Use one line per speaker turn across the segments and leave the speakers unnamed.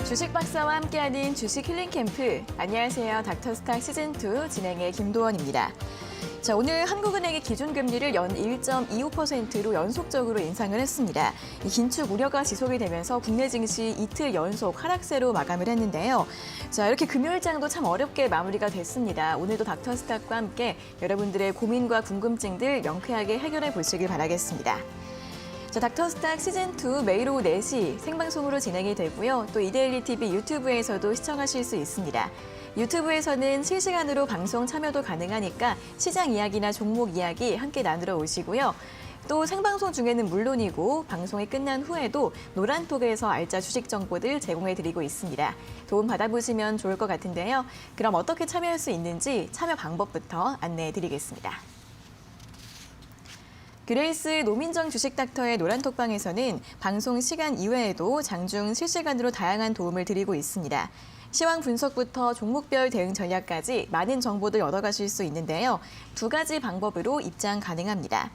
주식 박사와 함께하는 주식 힐링 캠프. 안녕하세요. 닥터스탁 시즌2 진행의 김도원입니다. 자, 오늘 한국은행이 기준금리를 연 1.25%로 연속적으로 인상을 했습니다. 이 긴축 우려가 지속이 되면서 국내 증시 이틀 연속 하락세로 마감을 했는데요. 자, 이렇게 금요일장도 참 어렵게 마무리가 됐습니다. 오늘도 닥터스탁과 함께 여러분들의 고민과 궁금증들 명쾌하게 해결해 보시길 바라겠습니다. 자, 닥터스탁 시즌2 매일 오후 4시 생방송으로 진행이 되고요. 또 이데일리 TV 유튜브에서도 시청하실 수 있습니다. 유튜브에서는 실시간으로 방송 참여도 가능하니까 시장 이야기나 종목 이야기 함께 나누러 오시고요. 또 생방송 중에는 물론이고 방송이 끝난 후에도 노란톡에서 알짜 주식 정보들 제공해드리고 있습니다. 도움 받아보시면 좋을 것 같은데요. 그럼 어떻게 참여할 수 있는지 참여 방법부터 안내해드리겠습니다. 그레이스 노민정 주식닥터의 노란톡방에서는 방송 시간 이외에도 장중 실시간으로 다양한 도움을 드리고 있습니다. 시황 분석부터 종목별 대응 전략까지 많은 정보들 얻어가실 수 있는데요. 두 가지 방법으로 입장 가능합니다.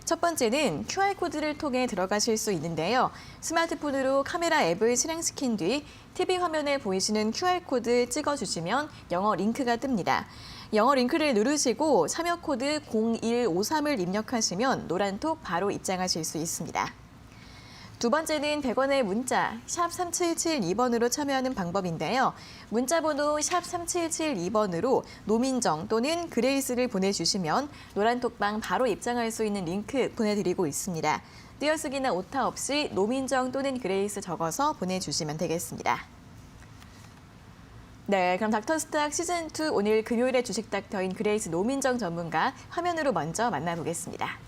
첫 번째는 QR코드를 통해 들어가실 수 있는데요. 스마트폰으로 카메라 앱을 실행시킨 뒤 TV 화면에 보이시는 QR코드 찍어주시면 영어 링크가 뜹니다. 영어 링크를 누르시고 참여 코드 0153을 입력하시면 노란톡 바로 입장하실 수 있습니다. 두 번째는 100원의 문자 샵 3772번으로 참여하는 방법인데요. 문자번호 샵 3772번으로 노민정 또는 그레이스를 보내주시면 노란톡방 바로 입장할 수 있는 링크 보내드리고 있습니다. 띄어쓰기나 오타 없이 노민정 또는 그레이스 적어서 보내주시면 되겠습니다. 네, 그럼 닥터스탁 시즌2 오늘 금요일의 주식 닥터인 그레이스 노민정 전문가 화면으로 먼저 만나보겠습니다.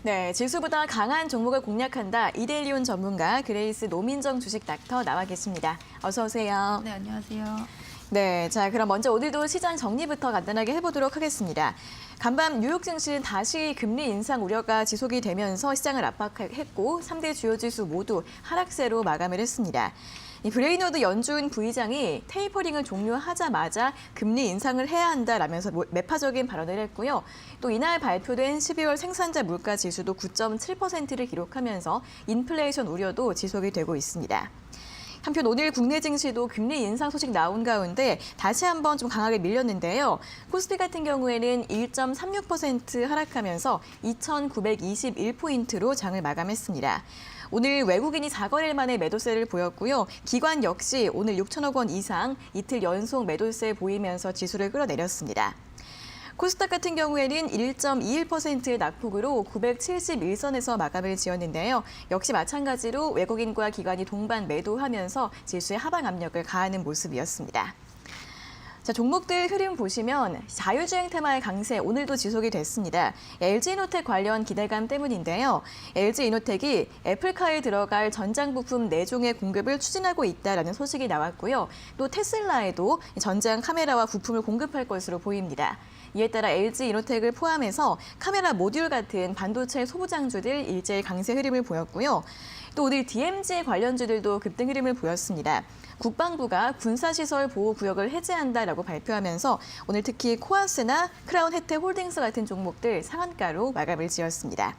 네, 지수보다 강한 종목을 공략한다. 이데일리온 전문가 그레이스 노민정 주식 닥터 나와 계십니다. 어서 오세요.
네, 안녕하세요.
네, 자 그럼 먼저 오늘도 시장 정리부터 간단하게 해보도록 하겠습니다. 간밤 뉴욕 증시는 다시 금리 인상 우려가 지속이 되면서 시장을 압박했고 3대 주요 지수 모두 하락세로 마감을 했습니다. 이 브레이너드 연준 부의장이 테이퍼링을 종료하자마자 금리 인상을 해야 한다라면서 매파적인 발언을 했고요. 또 이날 발표된 12월 생산자 물가 지수도 9.7%를 기록하면서 인플레이션 우려도 지속이 되고 있습니다. 한편 오늘 국내 증시도 금리 인상 소식 나온 가운데 다시 한번 좀 강하게 밀렸는데요. 코스피 같은 경우에는 1.36% 하락하면서 2,921포인트로 장을 마감했습니다. 오늘 외국인이 4거래일 만에 매도세를 보였고요. 기관 역시 오늘 6천억 원 이상 이틀 연속 매도세 보이면서 지수를 끌어내렸습니다. 코스닥 같은 경우에는 1.21%의 낙폭으로 971선에서 마감을 지었는데요. 역시 마찬가지로 외국인과 기관이 동반 매도하면서 지수의 하방 압력을 가하는 모습이었습니다. 자, 종목들 흐름 보시면 자율주행 테마의 강세 오늘도 지속이 됐습니다. LG이노텍 관련 기대감 때문인데요. LG이노텍이 애플카에 들어갈 전장 부품 4종의 공급을 추진하고 있다는 소식이 나왔고요. 또 테슬라에도 전장 카메라와 부품을 공급할 것으로 보입니다. 이에 따라 LG이노텍을 포함해서 카메라 모듈 같은 반도체 소부장주들 일제히 강세 흐름을 보였고요. 또 오늘 DMZ 관련주들도 급등 흐름을 보였습니다. 국방부가 군사시설 보호구역을 해제한다라고 발표하면서 오늘 특히 코아스나 크라운 혜택홀딩스 같은 종목들 상한가로 마감을 지었습니다.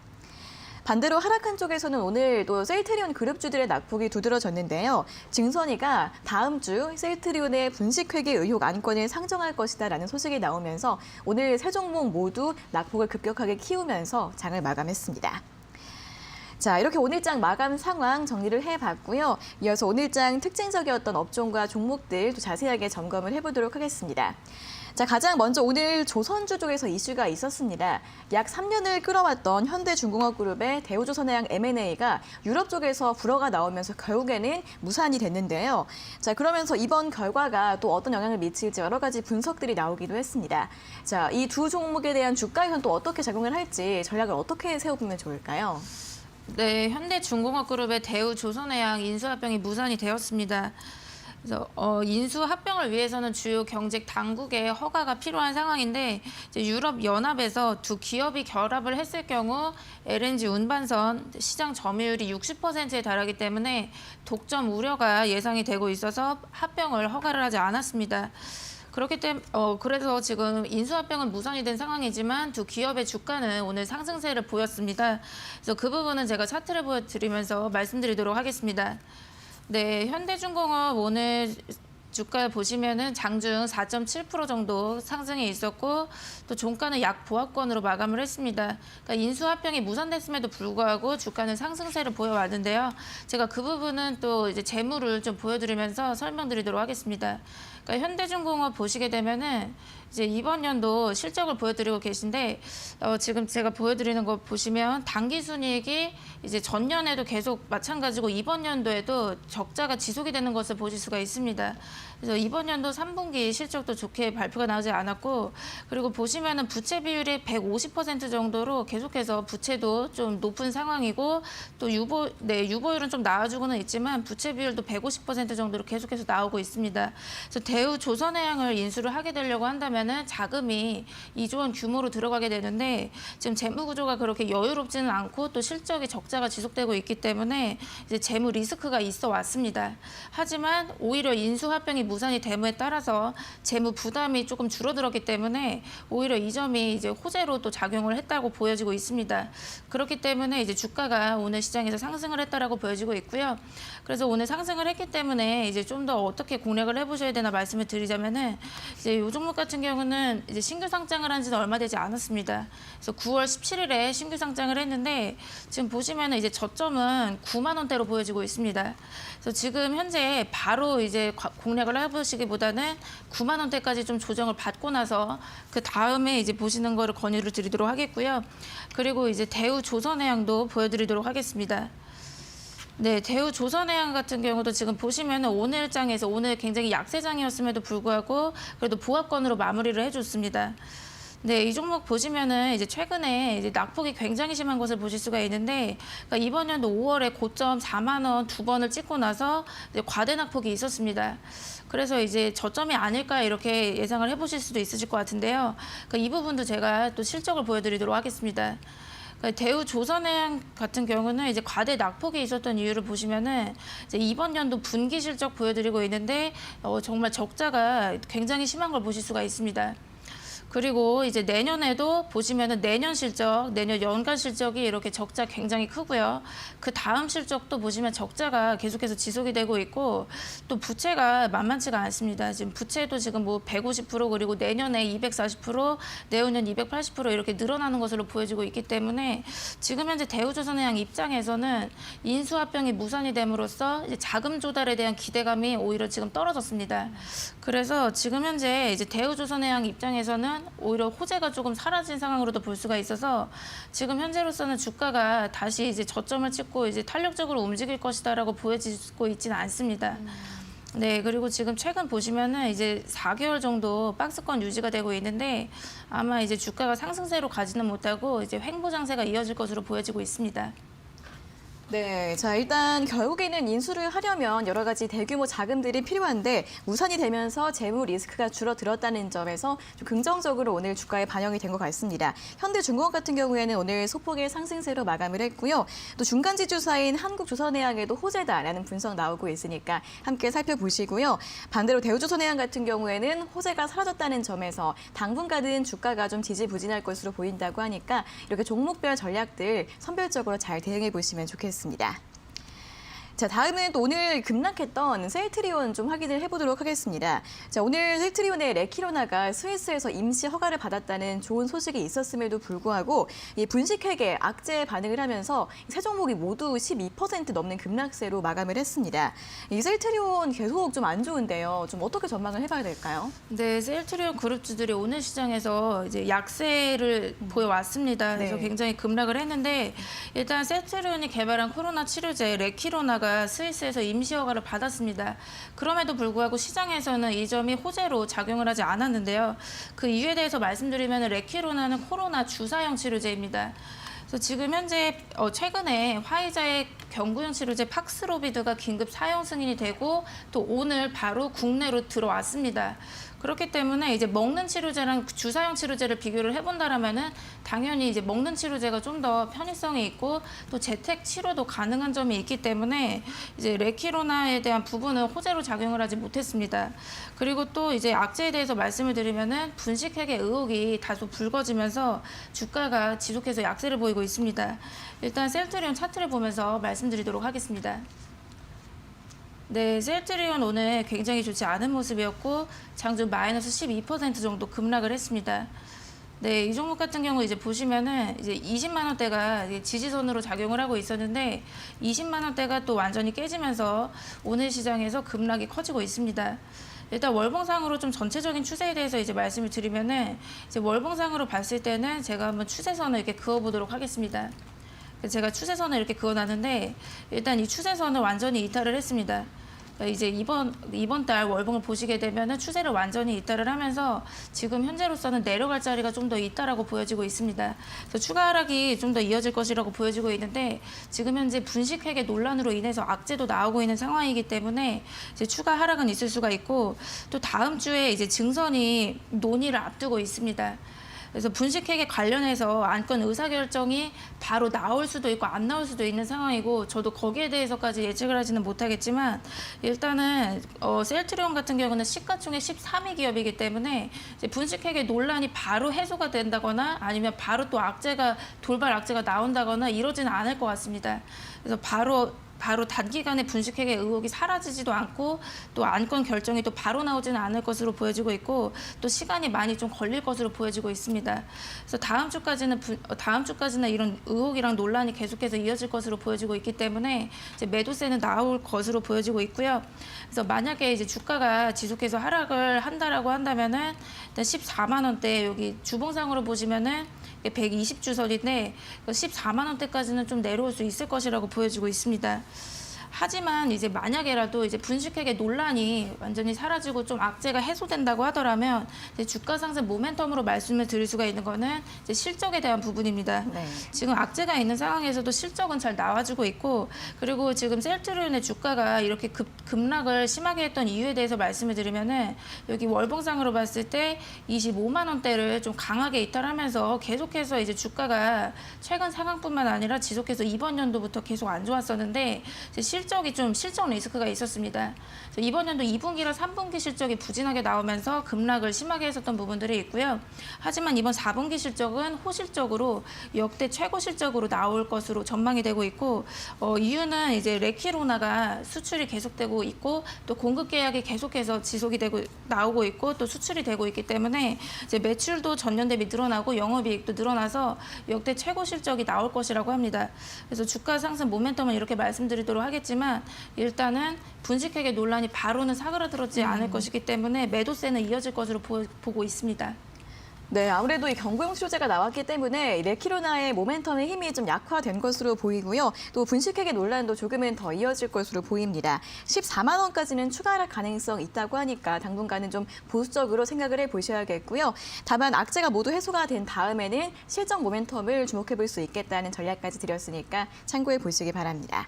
반대로 하락한 쪽에서는 오늘 또 셀트리온 그룹주들의 낙폭이 두드러졌는데요. 증선이가 다음 주 셀트리온의 분식회계 의혹 안건을 상정할 것이다라는 소식이 나오면서 오늘 세 종목 모두 낙폭을 급격하게 키우면서 장을 마감했습니다. 자, 이렇게 오늘장 마감 상황 정리를 해봤고요. 이어서 오늘장 특징적이었던 업종과 종목들 또 자세하게 점검을 해보도록 하겠습니다. 자, 가장 먼저 오늘 조선주 쪽에서 이슈가 있었습니다. 약 3년을 끌어왔던 현대중공업그룹의 대우조선해양 M&A가 유럽 쪽에서 불허가 나오면서 결국에는 무산이 됐는데요. 자, 그러면서 이번 결과가 또 어떤 영향을 미칠지 여러 가지 분석들이 나오기도 했습니다. 자, 이 두 종목에 대한 주가에서는 또 어떻게 작용을 할지 전략을 어떻게 세워보면 좋을까요?
네, 현대중공업그룹의 대우조선해양 인수합병이 무산이 되었습니다. 그래서 인수 합병을 위해서는 주요 경제 당국의 허가가 필요한 상황인데 이제 유럽 연합에서 두 기업이 결합을 했을 경우 LNG 운반선 시장 점유율이 60%에 달하기 때문에 독점 우려가 예상이 되고 있어서 합병을 허가를 하지 않았습니다. 그렇기 때문에 그래서 지금 인수합병은 무산이 된 상황이지만 두 기업의 주가는 오늘 상승세를 보였습니다. 그래서 그 부분은 제가 차트를 보여드리면서 말씀드리도록 하겠습니다. 네, 현대중공업 오늘 주가 보시면은 장중 4.7% 정도 상승이 있었고 또 종가는 약 보합권으로 마감을 했습니다. 그러니까 인수합병이 무산됐음에도 불구하고 주가는 상승세를 보여왔는데요. 제가 그 부분은 또 이제 재무를 좀 보여드리면서 설명드리도록 하겠습니다. 그러니까 현대중공업 보시게 되면은 이제 이번 연도 실적을 보여드리고 계신데 지금 제가 보여드리는 거 보시면 당기순이익이 이제 전년에도 계속 마찬가지고 이번 연도에도 적자가 지속이 되는 것을 보실 수가 있습니다. 그래서 이번 연도 3분기 실적도 좋게 발표가 나오지 않았고 그리고 보시면은 부채 비율이 150% 정도로 계속해서 부채도 좀 높은 상황이고 또 유보율은 좀 나아지고는 있지만 부채 비율도 150% 정도로 계속해서 나오고 있습니다. 그래서 대우 조선해양을 인수를 하게 되려고 한다면은 자금이 2조 원 규모로 들어가게 되는데 지금 재무 구조가 그렇게 여유롭지는 않고 또 실적이 적자가 지속되고 있기 때문에 이제 재무 리스크가 있어 왔습니다. 하지만 오히려 인수합병이 무산이 됨에 따라서 재무 부담이 조금 줄어들었기 때문에 오히려 이 점이 이제 호재로 또 작용을 했다고 보여지고 있습니다. 그렇기 때문에 이제 주가가 오늘 시장에서 상승을 했다라고 보여지고 있고요. 그래서 오늘 상승을 했기 때문에 이제 좀 더 어떻게 공략을 해보셔야 되나 말씀을 드리자면은 이제 이 종목 같은 경우는 이제 신규 상장을 한 지는 얼마 되지 않았습니다. 그래서 9월 17일에 신규 상장을 했는데 지금 보시면은 이제 저점은 9만 원대로 보여지고 있습니다. 그래서 지금 현재 바로 이제 공략을 해보시기보다는 9만 원대까지 좀 조정을 받고 나서 그 다음에 이제 보시는 거를 권유를 드리도록 하겠고요. 그리고 이제 대우 조선해양도 보여드리도록 하겠습니다. 네, 대우 조선해양 같은 경우도 지금 보시면 오늘 장에서 오늘 굉장히 약세장이었음에도 불구하고 그래도 보합권으로 마무리를 해줬습니다. 네, 이 종목 보시면은 이제 최근에 이제 낙폭이 굉장히 심한 것을 보실 수가 있는데 그러니까 이번 연도 5월에 고점 4만 원 두 번을 찍고 나서 이제 과대 낙폭이 있었습니다. 그래서 이제 저점이 아닐까 이렇게 예상을 해보실 수도 있으실 것 같은데요. 그러니까 이 부분도 제가 또 실적을 보여드리도록 하겠습니다. 대우 조선해양 같은 경우는 이제 과대 낙폭이 있었던 이유를 보시면은 이제 이번 연도 분기 실적 보여드리고 있는데 정말 적자가 굉장히 심한 걸 보실 수가 있습니다. 그리고 이제 내년에도 보시면은 내년 실적, 내년 연간 실적이 이렇게 적자 굉장히 크고요. 그 다음 실적도 보시면 적자가 계속해서 지속이 되고 있고 또 부채가 만만치가 않습니다. 지금 부채도 지금 뭐 150% 그리고 내년에 240%, 내후년 280% 이렇게 늘어나는 것으로 보여지고 있기 때문에 지금 현재 대우조선해양 입장에서는 인수합병이 무산이 됨으로써 이제 자금 조달에 대한 기대감이 오히려 지금 떨어졌습니다. 그래서 지금 현재 이제 대우조선해양 입장에서는 오히려 호재가 조금 사라진 상황으로도 볼 수가 있어서 지금 현재로서는 주가가 다시 이제 저점을 찍고 이제 탄력적으로 움직일 것이다라고 보여지고 있지는 않습니다. 네, 그리고 지금 최근 보시면은 이제 4개월 정도 박스권 유지가 되고 있는데 아마 이제 주가가 상승세로 가지는 못하고 이제 횡보 장세가 이어질 것으로 보여지고 있습니다.
네, 자 일단 결국에는 인수를 하려면 여러 가지 대규모 자금들이 필요한데 무산이 되면서 재무 리스크가 줄어들었다는 점에서 좀 긍정적으로 오늘 주가에 반영이 된 것 같습니다. 현대중공업 같은 경우에는 오늘 소폭의 상승세로 마감을 했고요. 또 중간 지주사인 한국조선해양에도 호재다라는 분석 나오고 있으니까 함께 살펴보시고요. 반대로 대우조선해양 같은 경우에는 호재가 사라졌다는 점에서 당분간은 주가가 좀 지지부진할 것으로 보인다고 하니까 이렇게 종목별 전략들 선별적으로 잘 대응해 보시면 좋겠습니다. 자, 다음은 또 오늘 급락했던 셀트리온 좀 확인을 해보도록 하겠습니다. 자, 오늘 셀트리온의 레키로나가 스위스에서 임시 허가를 받았다는 좋은 소식이 있었음에도 불구하고 이 분식회계 악재에 반응을 하면서 세 종목이 모두 12% 넘는 급락세로 마감을 했습니다. 이 셀트리온 계속 좀 안 좋은데요. 좀 어떻게 전망을 해봐야 될까요?
네, 셀트리온 그룹주들이 오늘 시장에서 이제 약세를 보여왔습니다. 그래서
네.
굉장히 급락을 했는데 일단 셀트리온이 개발한 코로나 치료제 레키로나가 스위스에서 임시 허가를 받았습니다. 그럼에도 불구하고 시장에서는 이 점이 호재로 작용을 하지 않았는데요. 그 이유에 대해서 말씀드리면 레키로나는 코로나 주사형 치료제입니다. 그래서 지금 현재 최근에 화이자의 경구용 치료제 팍스로비드가 긴급 사용 승인이 되고 또 오늘 바로 국내로 들어왔습니다. 그렇기 때문에 이제 먹는 치료제랑 주사용 치료제를 비교를 해본다라면은 당연히 이제 먹는 치료제가 좀 더 편의성이 있고 또 재택 치료도 가능한 점이 있기 때문에 이제 레키로나에 대한 부분은 호재로 작용을 하지 못했습니다. 그리고 또 이제 악재에 대해서 말씀을 드리면은 분식회계 의혹이 다소 불거지면서 주가가 지속해서 약세를 보이고 있습니다. 일단 셀트리온 차트를 보면서 말씀드리도록 하겠습니다. 네, 셀트리온 오늘 굉장히 좋지 않은 모습이었고 장중 마이너스 12% 정도 급락을 했습니다. 네, 이 종목 같은 경우 이제 보시면은 이제 20만 원대가 지지선으로 작용을 하고 있었는데 20만 원대가 또 완전히 깨지면서 오늘 시장에서 급락이 커지고 있습니다. 일단 월봉상으로 좀 전체적인 추세에 대해서 이제 말씀을 드리면은 이제 월봉상으로 봤을 때는 제가 한번 추세선을 이렇게 그어보도록 하겠습니다. 제가 추세선을 이렇게 그어놨는데 일단 이 추세선을 완전히 이탈을 했습니다. 이제 이번 달 월봉을 보시게 되면은 추세를 완전히 이탈을 하면서 지금 현재로서는 내려갈 자리가 좀 더 있다라고 보여지고 있습니다. 그래서 추가 하락이 좀 더 이어질 것이라고 보여지고 있는데 지금 현재 분식회계 논란으로 인해서 악재도 나오고 있는 상황이기 때문에 이제 추가 하락은 있을 수가 있고 또 다음 주에 이제 증선이 논의를 앞두고 있습니다. 그래서 분식회계 관련해서 안건 의사결정이 바로 나올 수도 있고 안 나올 수도 있는 상황이고 저도 거기에 대해서까지 예측을 하지는 못하겠지만 일단은 셀트리온 같은 경우는 시가총액 13위 기업이기 때문에 이제 분식회계 논란이 바로 해소가 된다거나 아니면 바로 또 돌발 악재가 나온다거나 이러지는 않을 것 같습니다. 그래서 바로 단기간에 분식회계 의혹이 사라지지도 않고 또 안건 결정이 또 바로 나오지는 않을 것으로 보여지고 있고 또 시간이 많이 좀 걸릴 것으로 보여지고 있습니다. 그래서 다음 주까지는 이런 의혹이랑 논란이 계속해서 이어질 것으로 보여지고 있기 때문에 이제 매도세는 나올 것으로 보여지고 있고요. 그래서 만약에 이제 주가가 지속해서 하락을 한다라고 한다면은 일단 14만 원대 여기 주봉상으로 보시면은 120주선인데 14만 원대까지는 좀 내려올 수 있을 것이라고 보여지고 있습니다. 하지만 이제 만약에라도 이제 분식회계 논란이 완전히 사라지고 좀 악재가 해소된다고 하더라면 이제 주가 상승 모멘텀으로 말씀을 드릴 수가 있는 거는 이제 실적에 대한 부분입니다.
네.
지금 악재가 있는 상황에서도 실적은 잘 나와주고 있고 그리고 지금 셀트리온의 주가가 이렇게 급락을 심하게 했던 이유에 대해서 말씀을 드리면은 여기 월봉상으로 봤을 때 25만 원대를 좀 강하게 이탈하면서 계속해서 이제 주가가 최근 상황뿐만 아니라 지속해서 이번 연도부터 계속 안 좋았었는데 이제 실적 리스크가 있었습니다. 이번 연도 2분기랑 3분기 실적이 부진하게 나오면서 급락을 심하게 했었던 부분들이 있고요. 하지만 이번 4분기 실적은 호실적으로 역대 최고 실적으로 나올 것으로 전망이 되고 있고 이유는 이제 레키로나가 수출이 계속되고 있고 또 공급 계약이 계속해서 지속이 되고 나오고 있고 또 수출이 되고 있기 때문에 이제 매출도 전년 대비 늘어나고 영업이익도 늘어나서 역대 최고 실적이 나올 것이라고 합니다. 그래서 주가 상승 모멘텀은 이렇게 말씀드리도록 하겠지만 일단은 분식회계 논란이 바로는 사그라들지 않을 것이기 때문에 매도세는 이어질 것으로 보고 있습니다.
네, 아무래도 이 경구용 치료제가 나왔기 때문에 레키로나의 모멘텀의 힘이 좀 약화된 것으로 보이고요. 또 분식회계 논란도 조금은 더 이어질 것으로 보입니다. 14만 원까지는 추가 하락 가능성 있다고 하니까 당분간은 좀 보수적으로 생각을 해보셔야겠고요. 다만 악재가 모두 해소가 된 다음에는 실적 모멘텀을 주목해 볼 수 있겠다는 전략까지 드렸으니까 참고해 보시기 바랍니다.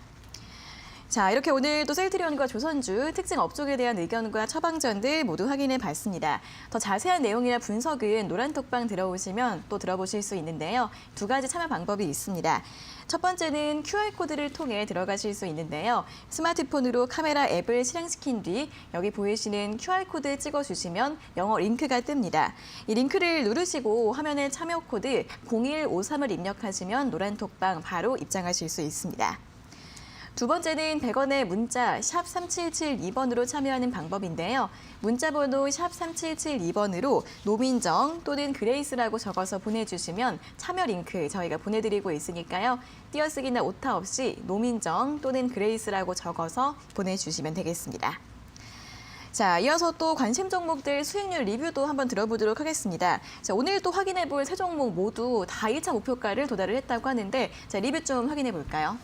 자, 이렇게 오늘도 셀트리온과 조선주 특징 업종에 대한 의견과 처방전들 모두 확인해 봤습니다. 더 자세한 내용이나 분석은 노란톡방 들어오시면 또 들어보실 수 있는데요. 두 가지 참여 방법이 있습니다. 첫 번째는 QR코드를 통해 들어가실 수 있는데요. 스마트폰으로 카메라 앱을 실행시킨 뒤 여기 보이시는 QR코드 찍어주시면 영어 링크가 뜹니다. 이 링크를 누르시고 화면에 참여 코드 0153을 입력하시면 노란톡방 바로 입장하실 수 있습니다. 두 번째는 100원의 문자 샵 3772번으로 참여하는 방법인데요. 문자번호 샵 3772번으로 노민정 또는 그레이스라고 적어서 보내주시면 참여 링크 저희가 보내드리고 있으니까요. 띄어쓰기나 오타 없이 노민정 또는 그레이스라고 적어서 보내주시면 되겠습니다. 자, 이어서 또 관심 종목들 수익률 리뷰도 한번 들어보도록 하겠습니다. 자, 오늘 또 확인해 볼 세 종목 모두 다 1차 목표가를 도달을 했다고 하는데 자, 리뷰 좀 확인해 볼까요?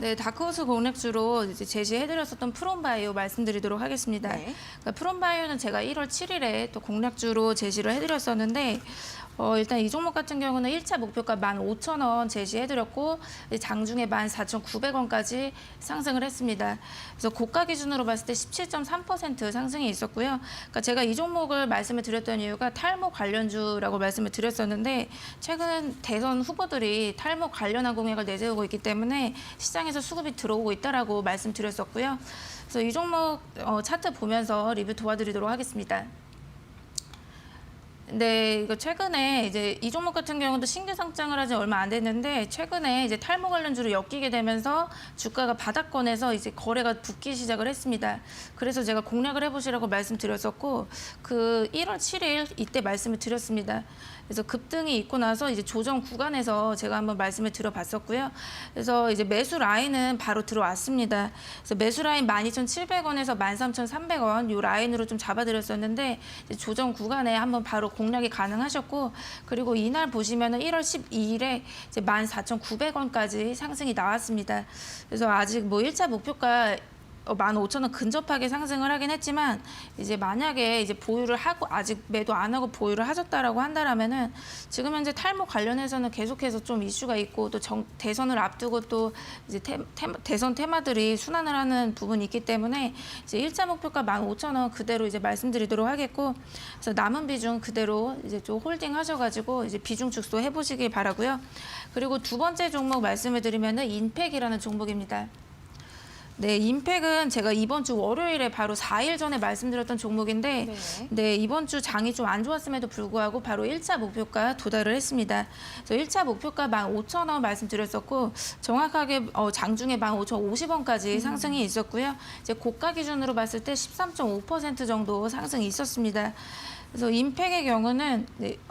네, 다크호스 공략주로 이제 제시해드렸었던 프롬바이오 말씀드리도록 하겠습니다.
네.
그러니까 프롬바이오는 제가 1월 7일에 또 공략주로 제시를 해드렸었는데 일단 이 종목 같은 경우는 1차 목표가 15,000원 제시해드렸고 장중에 14,900원까지 상승을 했습니다. 그래서 고가 기준으로 봤을 때 17.3% 상승이 있었고요. 그러니까 제가 이 종목을 말씀을 드렸던 이유가 탈모 관련주라고 말씀을 드렸었는데 최근 대선 후보들이 탈모 관련한 공약을 내세우고 있기 때문에 시장에서 수급이 들어오고 있다라고 말씀드렸었고요. 그래서 이 종목 차트 보면서 리뷰 도와드리도록 하겠습니다. 네, 이거 최근에 이제 이 종목 같은 경우도 신규 상장을 하지 얼마 안 됐는데 최근에 이제 탈모 관련주로 엮이게 되면서 주가가 바닥권에서 이제 거래가 붙기 시작을 했습니다. 그래서 제가 공략을 해보시라고 말씀드렸었고 그 1월 7일 이때 말씀을 드렸습니다. 그래서 급등이 있고 나서 이제 조정 구간에서 제가 한번 말씀을 드려봤었고요. 그래서 이제 매수 라인은 바로 들어왔습니다. 그래서 매수 라인 12,700원에서 13,300원 이 라인으로 좀 잡아드렸었는데 이제 조정 구간에 한번 바로 공략이 가능하셨고 그리고 이날 보시면은 1월 12일에 이제 14,900원까지 상승이 나왔습니다. 그래서 아직 뭐 1차 목표가 15,000원 근접하게 상승을 하긴 했지만 이제 만약에 이제 보유를 하고 아직 매도 안 하고 보유를 하셨다라고 한다라면은 지금 현재 탈모 관련해서는 계속해서 좀 이슈가 있고 또 대선을 앞두고 또 이제 대선 테마들이 순환을 하는 부분이 있기 때문에 이제 1차 목표가 15,000원 그대로 이제 말씀드리도록 하겠고 그래서 남은 비중 그대로 이제 좀 홀딩 하셔가지고 이제 비중 축소 해보시길 바라고요. 그리고 두 번째 종목 말씀을 드리면은 인팩이라는 종목입니다. 네, 인팩은 제가 이번 주 월요일에 바로 4일 전에 말씀드렸던 종목인데 네, 이번 주 장이 좀 안 좋았음에도 불구하고 바로 1차 목표가 도달을 했습니다. 그래서 1차 목표가 15,000원 말씀드렸었고 정확하게 장중에 15,050원까지 상승이 있었고요. 이제 고가 기준으로 봤을 때 13.5% 정도 상승이 있었습니다. 그래서 인팩의 경우는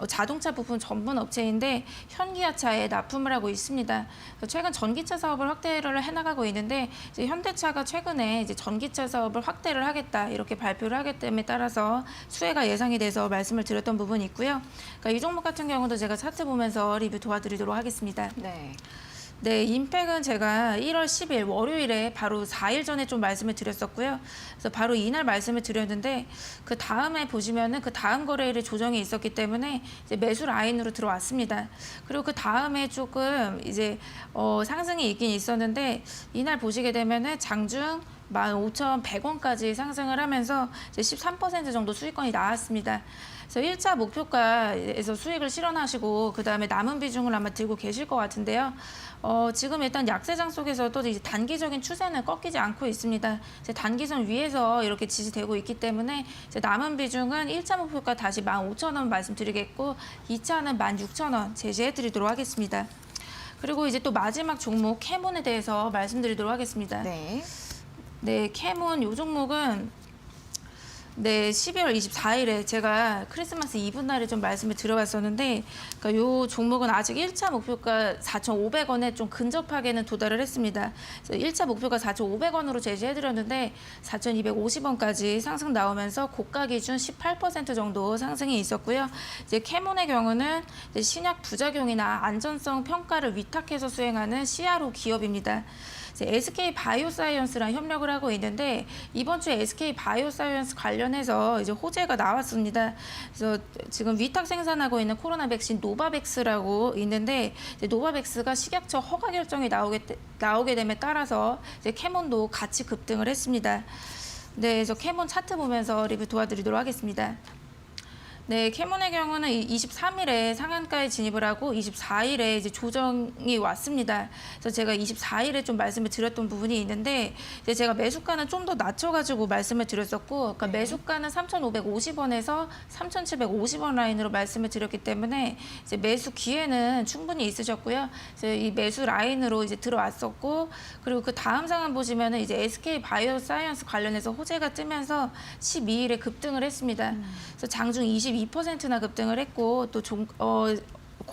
자동차 부품 전문 업체인데 현기아차에 납품을 하고 있습니다. 최근 전기차 사업을 확대를 해나가고 있는데 이제 현대차가 최근에 이제 전기차 사업을 확대를 하겠다 이렇게 발표를 하기 때문에 따라서 수혜가 예상이 돼서 말씀을 드렸던 부분이 있고요. 그러니까 이 종목 같은 경우도 제가 차트 보면서 리뷰 도와드리도록 하겠습니다. 네, 인팩은 제가 1월 10일 월요일에 바로 4일 전에 좀 말씀을 드렸었고요. 그래서 바로 이날 말씀을 드렸는데 그 다음에 보시면은 그 다음 거래일에 조정이 있었기 때문에 이제 매수 라인으로 들어왔습니다. 그리고 그 다음에 조금 이제 상승이 있긴 있었는데 이날 보시게 되면은 장중 15,100원까지 상승을 하면서 이제 13% 정도 수익권이 나왔습니다. 그래서 1차 목표가에서 수익을 실현하시고 그다음에 남은 비중을 아마 들고 계실 것 같은데요. 지금 일단 약세장 속에서도 이제 단기적인 추세는 꺾이지 않고 있습니다. 이제 단기선 위에서 이렇게 지지되고 있기 때문에 이제 남은 비중은 1차 목표가 다시 15,000원 말씀드리겠고 2차는 16,000원 제시해드리도록 하겠습니다. 그리고 이제 또 마지막 종목 캐몬에 대해서 말씀드리도록 하겠습니다. 네, 캐몬 이 종목은 네, 12월 24일에 제가 크리스마스 이브 날에 좀 말씀을 드려봤었는데 그러니까 요 종목은 아직 1차 목표가 4,500원에 좀 근접하게는 도달을 했습니다. 그래서 1차 목표가 4,500원으로 제시해드렸는데 4,250원까지 상승 나오면서 고가 기준 18% 정도 상승이 있었고요. 이제 캐몬의 경우는 이제 신약 부작용이나 안전성 평가를 위탁해서 수행하는 CRO 기업입니다. SK 바이오사이언스랑 협력을 하고 있는데 이번 주에 SK 바이오사이언스 관련해서 이제 호재가 나왔습니다. 그래서 지금 위탁 생산하고 있는 코로나 백신 노바백스라고 있는데 이제 노바백스가 식약처 허가 결정이 나오게 됨에 따라서 이제 캐몬도 같이 급등을 했습니다. 네, 그래서 캐몬 차트 보면서 리뷰 도와드리도록 하겠습니다. 네, 캐몬의 경우는 23일에 상한가에 진입을 하고 24일에 이제 조정이 왔습니다. 그래서 제가 24일에 좀 말씀을 드렸던 부분이 있는데 이제 제가 매수가는 좀 더 낮춰가지고 말씀을 드렸었고, 그러니까 매수가는 3,550원에서 3,750원 라인으로 말씀을 드렸기 때문에 이제 매수 기회는 충분히 있으셨고요. 그래서 이 매수 라인으로 이제 들어왔었고, 그리고 그 다음 상황 보시면은 이제 SK 바이오사이언스 관련해서 호재가 뜨면서 12일에 급등을 했습니다. 그래서 장중 22%나 급등을 했고 또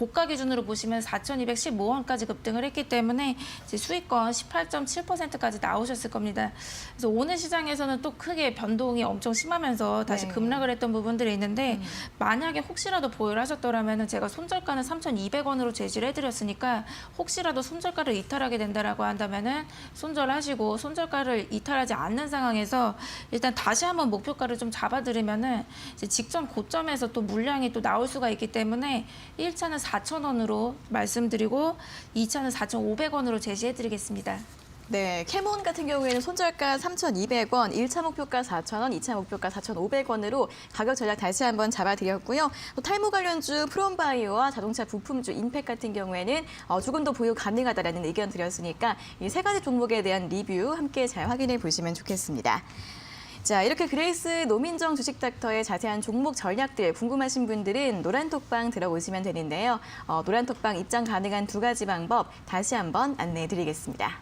고가 기준으로 보시면 4,215원까지 급등을 했기 때문에 이제 수익권 18.7%까지 나오셨을 겁니다. 그래서 오늘 시장에서는 또 크게 변동이 엄청 심하면서 다시
네.
급락을 했던 부분들이 있는데 만약에 혹시라도 보유를 하셨더라면 제가 손절가는 3,200원으로 제시를 해드렸으니까 혹시라도 손절가를 이탈하게 된다라고 한다면은 손절하시고 손절가를 이탈하지 않는 상황에서 일단 다시 한번 목표가를 좀 잡아드리면은 이제 직전 고점에서 또 물량이 또 나올 수가 있기 때문에 1차는 4,000원으로 말씀드리고 2차는 4,500원으로 제시해드리겠습니다.
네, 캐몬 같은 경우에는 손절가 3,200원, 1차 목표가 4,000원, 2차 목표가 4,500원으로 가격 전략 다시 한번 잡아드렸고요. 또 탈모 관련주 프롬바이오와 자동차 부품주 인팩 같은 경우에는 조금 더 보유 가능하다라는 의견 드렸으니까 이 세 가지 종목에 대한 리뷰 함께 잘 확인해 보시면 좋겠습니다. 자, 이렇게 그레이스 노민정 주식닥터의 자세한 종목 전략들 궁금하신 분들은 노란톡방 들어오시면 되는데요. 노란톡방 입장 가능한 두 가지 방법 다시 한번 안내해 드리겠습니다.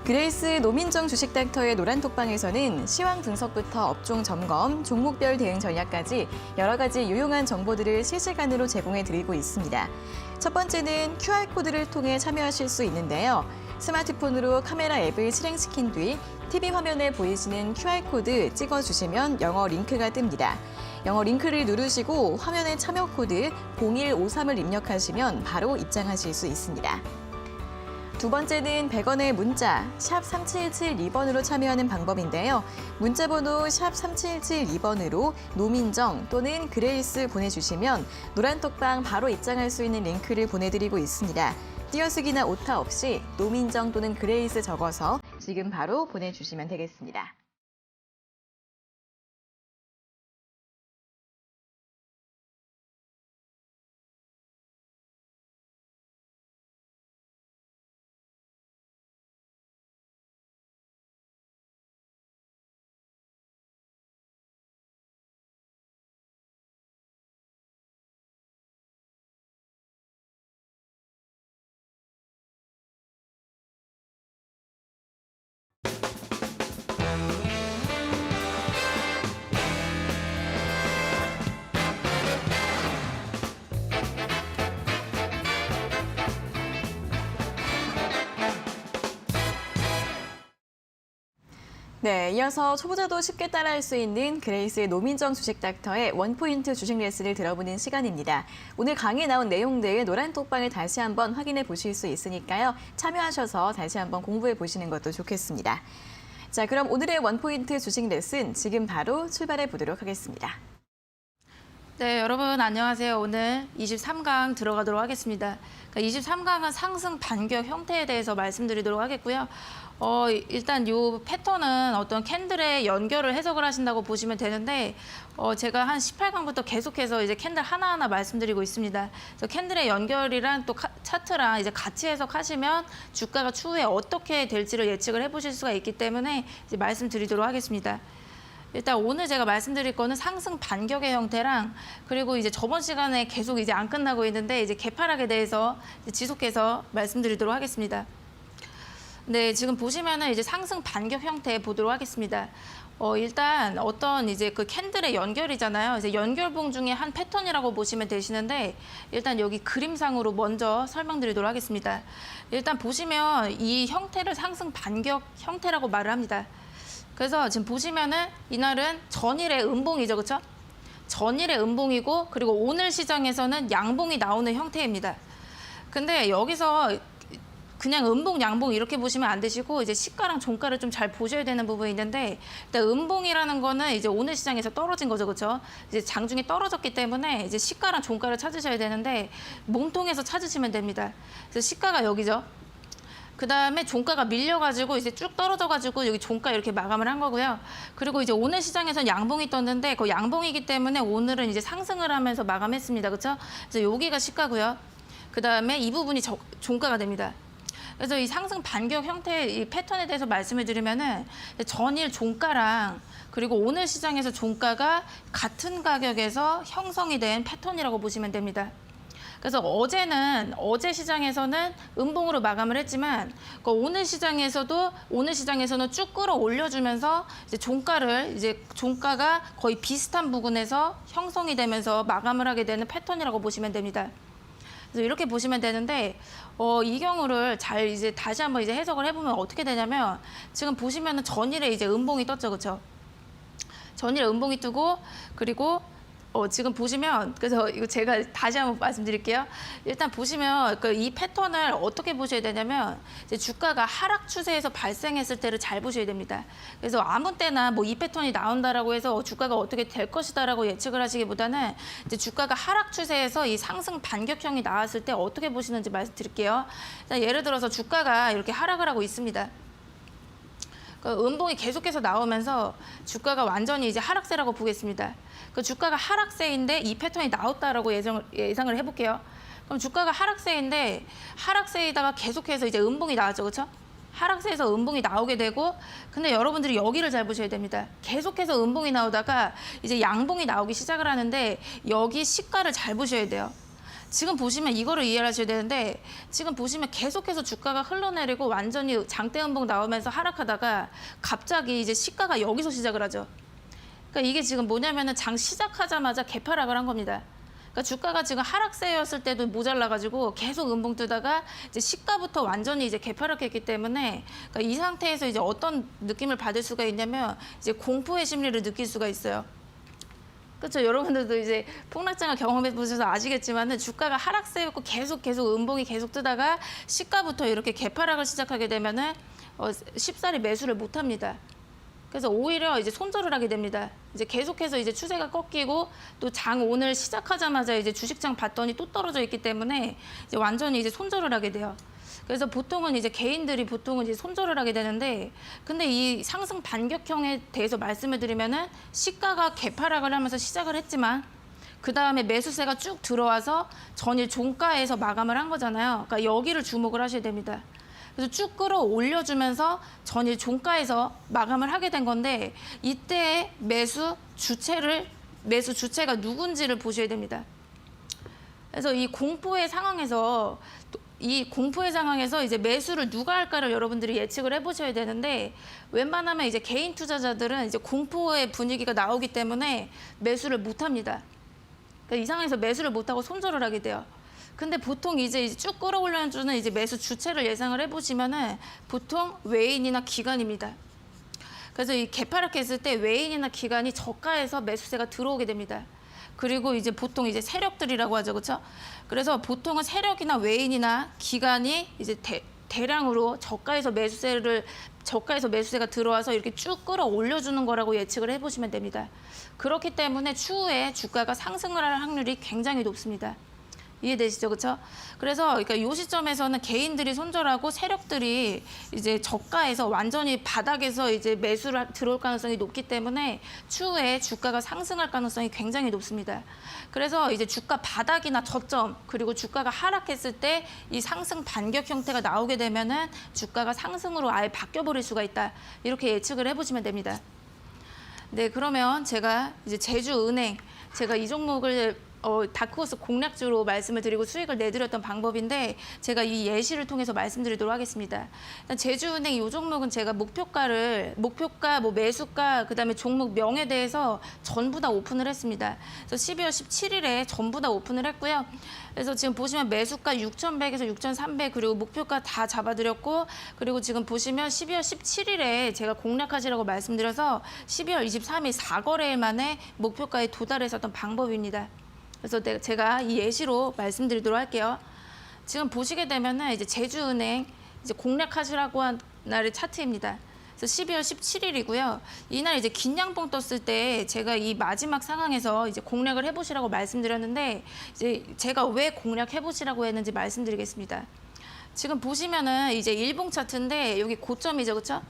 그레이스 노민정 주식닥터의 노란톡방에서는 시황 분석부터 업종 점검, 종목별 대응 전략까지 여러 가지 유용한 정보들을 실시간으로 제공해 드리고 있습니다. 첫 번째는 QR코드를 통해 참여하실 수 있는데요. 스마트폰으로 카메라 앱을 실행시킨 뒤 TV 화면에 보이시는 QR코드 찍어주시면 영어 링크가 뜹니다. 영어 링크를 누르시고 화면에 참여 코드 0153을 입력하시면 바로 입장하실 수 있습니다. 두 번째는 100원의 문자 샵 3772번으로 참여하는 방법인데요. 문자번호 샵 3772번으로 노민정 또는 그레이스 보내주시면 노란톡방 바로 입장할 수 있는 링크를 보내드리고 있습니다. 띄어쓰기나 오타 없이 노민정 또는 그레이스 적어서 지금 바로 보내주시면 되겠습니다. 네, 이어서 초보자도 쉽게 따라할 수 있는 그레이스의 노민정 주식닥터의 원포인트 주식 레슨을 들어보는 시간입니다. 오늘 강의에 나온 내용들 노란톡방을 다시 한번 확인해 보실 수 있으니까요. 참여하셔서 다시 한번 공부해 보시는 것도 좋겠습니다. 자, 그럼 오늘의 원포인트 주식 레슨 지금 바로 출발해 보도록 하겠습니다.
네, 여러분 안녕하세요. 오늘 23강 들어가도록 하겠습니다. 그러니까 23강은 상승 반격 형태에 대해서 말씀드리도록 하겠고요. 일단 이 패턴은 어떤 캔들의 연결을 해석을 하신다고 보시면 되는데 제가 한 18강부터 계속해서 이제 캔들 하나하나 말씀드리고 있습니다. 그래서 캔들의 연결이랑 또 차트랑 이제 같이 해석하시면 주가가 추후에 어떻게 될지를 예측을 해보실 수가 있기 때문에 이제 말씀드리도록 하겠습니다. 일단 오늘 제가 말씀드릴 거는 상승 반격의 형태랑 그리고 이제 저번 시간에 계속 이제 안 끝나고 있는데 이제 개파락에 대해서 이제 지속해서 말씀드리도록 하겠습니다. 네, 지금 보시면은 이제 상승 반격 형태 보도록 하겠습니다. 일단 어떤 이제 그 캔들의 연결이잖아요. 이제 연결봉 중에 한 패턴이라고 보시면 되시는데 일단 여기 그림상으로 먼저 설명드리도록 하겠습니다. 일단 보시면 이 형태를 상승 반격 형태라고 말을 합니다. 그래서 지금 보시면은 이날은 전일의 음봉이죠, 그렇죠? 전일의 음봉이고 그리고 오늘 시장에서는 양봉이 나오는 형태입니다. 근데 여기서 그냥 음봉, 양봉 이렇게 보시면 안 되시고 이제 시가랑 종가를 좀 잘 보셔야 되는 부분이 있는데 일단 음봉이라는 거는 이제 오늘 시장에서 떨어진 거죠, 그렇죠? 이제 장중에 떨어졌기 때문에 이제 시가랑 종가를 찾으셔야 되는데 몸통에서 찾으시면 됩니다. 그래서 시가가 여기죠. 그다음에 종가가 밀려가지고 이제 쭉 떨어져가지고 여기 종가 이렇게 마감을 한 거고요. 그리고 이제 오늘 시장에서는 양봉이 떴는데 그 양봉이기 때문에 오늘은 이제 상승을 하면서 마감했습니다, 그렇죠? 그래서 여기가 시가고요. 그다음에 이 부분이 종가가 됩니다. 그래서 이 상승 반격 형태의 이 패턴에 대해서 말씀을 드리면은 전일 종가랑 그리고 오늘 시장에서 종가가 같은 가격에서 형성이 된 패턴이라고 보시면 됩니다. 그래서 어제 시장에서는 음봉으로 마감을 했지만 오늘 시장에서는 쭉 끌어올려주면서 이제 종가가 거의 비슷한 부근에서 형성이 되면서 마감을 하게 되는 패턴이라고 보시면 됩니다. 그래서 이렇게 보시면 되는데 이 경우를 잘 이제 다시 한번 이제 해석을 해보면 어떻게 되냐면 지금 보시면은 전일에 이제 음봉이 떴죠, 그렇죠? 전일에 음봉이 뜨고 그리고 지금 보시면 그래서 이거 제가 다시 한번 말씀드릴게요. 일단 보시면 이 패턴을 어떻게 보셔야 되냐면 이제 주가가 하락 추세에서 발생했을 때를 잘 보셔야 됩니다. 그래서 아무 때나 뭐 이 패턴이 나온다라고 해서 주가가 어떻게 될 것이다라고 예측을 하시기보다는 이제 주가가 하락 추세에서 이 상승 반격형이 나왔을 때 어떻게 보시는지 말씀드릴게요. 예를 들어서 주가가 이렇게 하락을 하고 있습니다. 음봉이 계속해서 나오면서 주가가 완전히 이제 하락세라고 보겠습니다. 그 주가가 하락세인데 이 패턴이 나왔다라고 예상을 해볼게요. 그럼 주가가 하락세인데 하락세에다가 계속해서 이제 음봉이 나왔죠, 그렇죠? 하락세에서 음봉이 나오게 되고, 근데 여러분들이 여기를 잘 보셔야 됩니다. 계속해서 음봉이 나오다가 이제 양봉이 나오기 시작을 하는데 여기 시가를 잘 보셔야 돼요. 지금 보시면 이거를 이해를 하셔야 되는데 지금 보시면 계속해서 주가가 흘러내리고 완전히 장대 음봉 나오면서 하락하다가 갑자기 이제 시가가 여기서 시작을 하죠. 그러니까 이게 지금 뭐냐면은 장 시작하자마자 개파락을 한 겁니다. 그러니까 주가가 지금 하락세였을 때도 모자라가지고 계속 음봉 뜨다가 이제 시가부터 완전히 이제 개파락했기 때문에 그러니까 이 상태에서 이제 어떤 느낌을 받을 수가 있냐면 이제 공포의 심리를 느낄 수가 있어요. 그렇죠. 여러분들도 이제 폭락장을 경험해 보셔서 아시겠지만은 주가가 하락세였고 계속 음봉이 계속 뜨다가 시가부터 이렇게 개파락을 시작하게 되면은 쉽사리 매수를 못 합니다. 그래서 오히려 이제 손절을 하게 됩니다. 이제 계속해서 이제 추세가 꺾이고 또 장 오늘 시작하자마자 이제 주식장 봤더니 또 떨어져 있기 때문에 이제 완전히 이제 손절을 하게 돼요. 그래서 보통은 이제 개인들이 보통은 이제 손절을 하게 되는데, 근데 이 상승 반격형에 대해서 말씀을 드리면은 시가가 개파락을 하면서 시작을 했지만 그 다음에 매수세가 쭉 들어와서 전일 종가에서 마감을 한 거잖아요. 그러니까 여기를 주목을 하셔야 됩니다. 그래서 쭉 끌어올려주면서 전일 종가에서 마감을 하게 된 건데 이때 매수 주체가 누군지를 보셔야 됩니다. 그래서 이 공포의 상황에서 이제 매수를 누가 할까를 여러분들이 예측을 해보셔야 되는데 웬만하면 이제 개인 투자자들은 이제 공포의 분위기가 나오기 때문에 매수를 못 합니다. 그러니까 이 상황에서 매수를 못하고 손절을 하게 돼요. 근데 보통 이제 쭉 끌어올려주는 이제 매수 주체를 예상을 해보시면은 보통 외인이나 기관입니다. 그래서 이 개파락했을 때 외인이나 기관이 저가에서 매수세가 들어오게 됩니다. 그리고 이제 보통 이제 세력들이라고 하죠, 그렇죠? 그래서 보통은 세력이나 외인이나 기관이 이제 대량으로 저가에서 매수세가 들어와서 이렇게 쭉 끌어올려주는 거라고 예측을 해보시면 됩니다. 그렇기 때문에 추후에 주가가 상승을 할 확률이 굉장히 높습니다. 이해되시죠, 그렇죠? 그래서 그러니까 이 시점에서는 개인들이 손절하고 세력들이 이제 저가에서 완전히 바닥에서 이제 매수를 들어올 가능성이 높기 때문에 추후에 주가가 상승할 가능성이 굉장히 높습니다. 그래서 이제 주가 바닥이나 저점 그리고 주가가 하락했을 때 이 상승 반격 형태가 나오게 되면은 주가가 상승으로 아예 바뀌어버릴 수가 있다. 이렇게 예측을 해보시면 됩니다. 네, 그러면 제가 이제 제주은행 제가 이 종목을 다크호스 공략주로 말씀을 드리고 수익을 내드렸던 방법인데 제가 이 예시를 통해서 말씀드리도록 하겠습니다. 일단 제주은행 이 종목은 제가 목표가, 뭐 매수가, 그다음에 종목 명에 대해서 전부 다 오픈을 했습니다. 그래서 12월 17일에 전부 다 오픈을 했고요. 그래서 지금 보시면 매수가 6,100에서 6,300 그리고 목표가 다 잡아드렸고, 그리고 지금 보시면 12월 17일에 제가 공략하시라고 말씀드려서 12월 23일 4거래일 만에 목표가에 도달했었던 방법입니다. 그래서 제가 이 예시로 말씀드리도록 할게요. 지금 보시게 되면은 이제 제주은행 이제 공략하시라고 한 날의 차트입니다. 그래서 12월 17일이고요. 이날 이제 긴 양봉 떴을 때 제가 이 마지막 상황에서 이제 공략을 해보시라고 말씀드렸는데 이제 제가 왜 공략해 보시라고 했는지 말씀드리겠습니다. 지금 보시면은 이제 일봉 차트인데 여기 고점이죠, 그렇죠?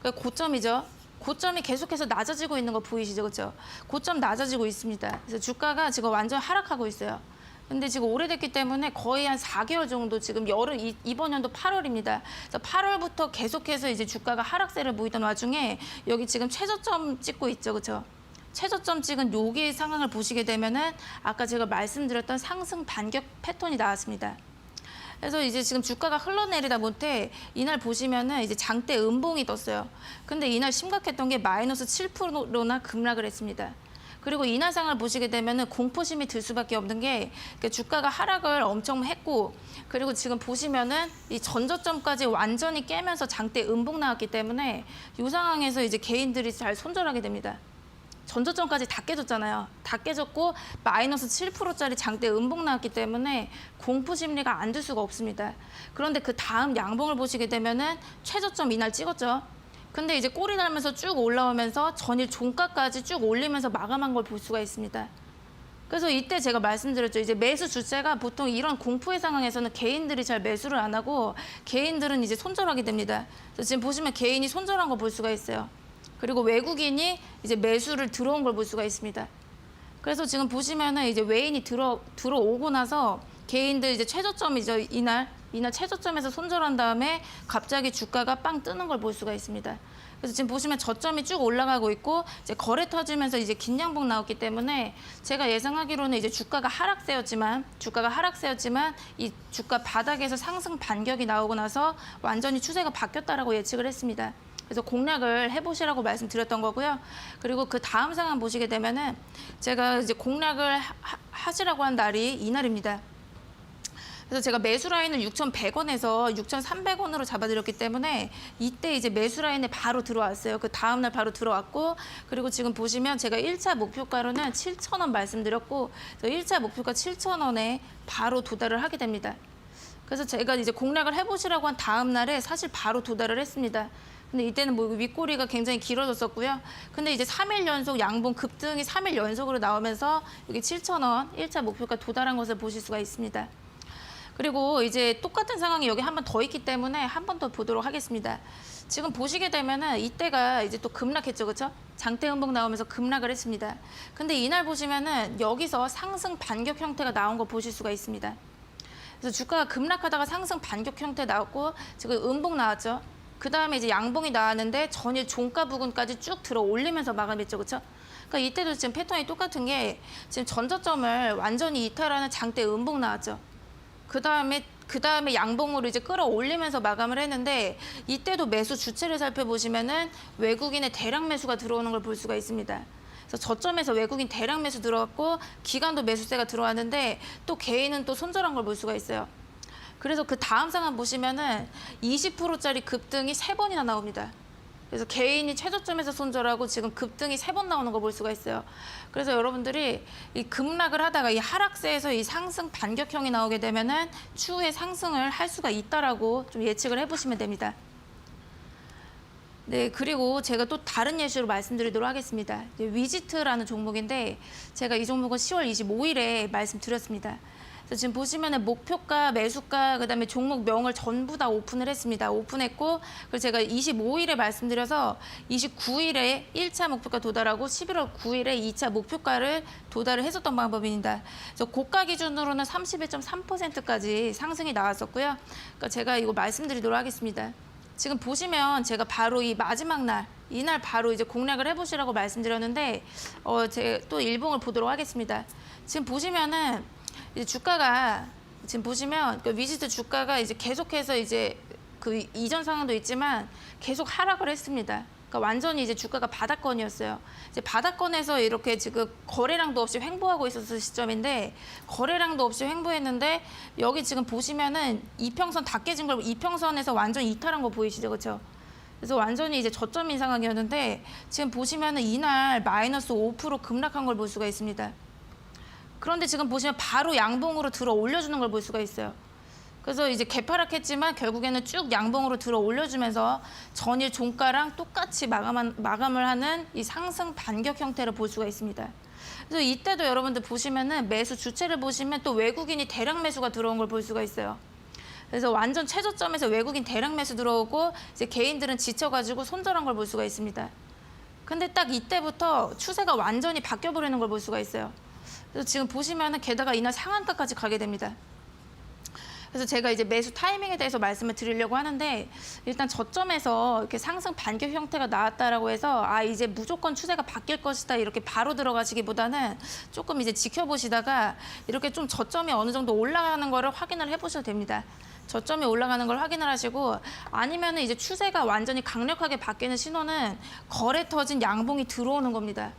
고점이죠. 고점이 계속해서 낮아지고 있는 거 보이시죠, 그렇죠? 고점 낮아지고 있습니다. 그래서 주가가 지금 완전 하락하고 있어요. 근데 지금 오래됐기 때문에 거의 한 4개월 정도 지금 이번 연도 8월입니다. 그래서 8월부터 계속해서 이제 주가가 하락세를 보이던 와중에 여기 지금 최저점 찍고 있죠, 그렇죠? 최저점 찍은 여기 상황을 보시게 되면은 아까 제가 말씀드렸던 상승 반격 패턴이 나왔습니다. 그래서 이제 지금 주가가 흘러내리다 못해 이날 보시면은 이제 장대 음봉이 떴어요. 근데 이날 심각했던 게 마이너스 7%나 급락을 했습니다. 그리고 이날 상황을 보시게 되면은 공포심이 들 수밖에 없는 게 주가가 하락을 엄청 했고, 그리고 지금 보시면은 이 전저점까지 완전히 깨면서 장대 음봉 나왔기 때문에 이 상황에서 이제 개인들이 잘 손절하게 됩니다. 전저점까지 다 깨졌잖아요. 다 깨졌고 마이너스 7%짜리 장대 음봉 나왔기 때문에 공포 심리가 안 들 수가 없습니다. 그런데 그 다음 양봉을 보시게 되면은 최저점 이날 찍었죠. 근데 이제 꼬리 달면서 쭉 올라오면서 전일 종가까지 쭉 올리면서 마감한 걸 볼 수가 있습니다. 그래서 이때 제가 말씀드렸죠. 이제 매수 주체가 보통 이런 공포의 상황에서는 개인들이 잘 매수를 안 하고 개인들은 이제 손절하게 됩니다. 그래서 지금 보시면 개인이 손절한 거 볼 수가 있어요. 그리고 외국인이 이제 매수를 들어온 걸 볼 수가 있습니다. 그래서 지금 보시면은 이제 외인이 들어오고 나서 개인들 이제 최저점이죠. 이날 최저점에서 손절한 다음에 갑자기 주가가 빵 뜨는 걸 볼 수가 있습니다. 그래서 지금 보시면 저점이 쭉 올라가고 있고 이제 거래 터지면서 이제 긴 양봉 나왔기 때문에 제가 예상하기로는 이제 주가가 하락세였지만 이 주가 바닥에서 상승 반격이 나오고 나서 완전히 추세가 바뀌었다라고 예측을 했습니다. 그래서 공략을 해보시라고 말씀드렸던 거고요. 그리고 그 다음 상황 보시게 되면은 제가 이제 공략을 하시라고 한 날이 이날입니다. 그래서 제가 매수 라인을 6,100원에서 6,300원으로 잡아드렸기 때문에 이때 이제 매수 라인에 바로 들어왔어요. 그 다음 날 바로 들어왔고, 그리고 지금 보시면 제가 1차 목표가로는 7,000원 말씀드렸고, 1차 목표가 7,000원에 바로 도달을 하게 됩니다. 그래서 제가 이제 공략을 해보시라고 한 다음 날에 사실 바로 도달을 했습니다. 근데 이때는 뭐 윗꼬리가 굉장히 길어졌었고요. 근데 이제 3일 연속 양봉 급등이 3일 연속으로 나오면서 여기 7,000원 1차 목표가 도달한 것을 보실 수가 있습니다. 그리고 이제 똑같은 상황이 여기 한 번 더 있기 때문에 한 번 더 보도록 하겠습니다. 지금 보시게 되면은 이때가 이제 또 급락했죠, 그렇죠? 장대 음봉 나오면서 급락을 했습니다. 근데 이날 보시면은 여기서 상승 반격 형태가 나온 거 보실 수가 있습니다. 그래서 주가가 급락하다가 상승 반격 형태 나왔고 지금 음봉 나왔죠. 그 다음에 이제 양봉이 나왔는데 전일 종가 부근까지 쭉 들어 올리면서 마감했죠, 그렇죠? 그러니까 이때도 지금 패턴이 똑같은 게 지금 전저점을 완전히 이탈하는 장대 음봉 나왔죠. 그 다음에 양봉으로 이제 끌어올리면서 마감을 했는데 이때도 매수 주체를 살펴보시면은 외국인의 대량 매수가 들어오는 걸 볼 수가 있습니다. 그래서 저점에서 외국인 대량 매수 들어갔고 기관도 매수세가 들어왔는데 또 개인은 또 손절한 걸 볼 수가 있어요. 그래서 그 다음 상황 보시면은 20%짜리 급등이 3번이나 나옵니다. 그래서 개인이 최저점에서 손절하고 지금 급등이 3번 나오는 거 볼 수가 있어요. 그래서 여러분들이 이 급락을 하다가 이 하락세에서 이 상승 반격형이 나오게 되면은 추후에 상승을 할 수가 있다라고 좀 예측을 해보시면 됩니다. 네, 그리고 제가 또 다른 예시로 말씀드리도록 하겠습니다. 위지트라는 종목인데 제가 이 종목은 10월 25일에 말씀드렸습니다. 그래서 지금 보시면은 목표가, 매수가, 그다음에 종목 명을 전부 다 오픈을 했습니다. 오픈했고, 그래서 제가 25일에 말씀드려서 29일에 1차 목표가 도달하고 11월 9일에 2차 목표가를 도달을 했었던 방법입니다. 그래서 고가 기준으로는 31.3%까지 상승이 나왔었고요. 그러니까 제가 이거 말씀드리도록 하겠습니다. 지금 보시면 제가 바로 이 마지막 날, 이날 바로 이제 공략을 해보시라고 말씀드렸는데, 제가 또 일봉을 보도록 하겠습니다. 지금 보시면은 이제 주가가 지금 보시면 그 위지트 주가가 이제 계속해서 이제 그 이전 상황도 있지만 계속 하락을 했습니다. 그러니까 완전히 이제 주가가 바닥권이었어요. 이제 바닥권에서 이렇게 지금 거래량도 없이 횡보하고 있었을 시점인데 거래량도 없이 횡보했는데 여기 지금 보시면은 이평선 다 깨진 걸 이평선에서 완전 이탈한 거 보이시죠, 그렇죠? 그래서 완전히 이제 저점인 상황이었는데 지금 보시면은 이날 마이너스 5% 급락한 걸 볼 수가 있습니다. 그런데 지금 보시면 바로 양봉으로 들어 올려주는 걸 볼 수가 있어요. 그래서 이제 개파락했지만 결국에는 쭉 양봉으로 들어 올려주면서 전일 종가랑 똑같이 마감을 하는 이 상승 반격 형태를 볼 수가 있습니다. 그래서 이때도 여러분들 보시면은 매수 주체를 보시면 또 외국인이 대량 매수가 들어온 걸 볼 수가 있어요. 그래서 완전 최저점에서 외국인 대량 매수 들어오고 이제 개인들은 지쳐가지고 손절한 걸 볼 수가 있습니다. 근데 딱 이때부터 추세가 완전히 바뀌어버리는 걸 볼 수가 있어요. 그래서 지금 보시면은 게다가 이날 상한가까지 가게 됩니다. 그래서 제가 이제 매수 타이밍에 대해서 말씀을 드리려고 하는데 일단 저점에서 이렇게 상승 반격 형태가 나왔다라고 해서 이제 무조건 추세가 바뀔 것이다 이렇게 바로 들어가시기보다는 조금 이제 지켜보시다가 이렇게 좀 저점이 어느 정도 올라가는 거를 확인을 해보셔도 됩니다. 저점이 올라가는 걸 확인을 하시고 아니면 이제 추세가 완전히 강력하게 바뀌는 신호는 거래 터진 양봉이 들어오는 겁니다.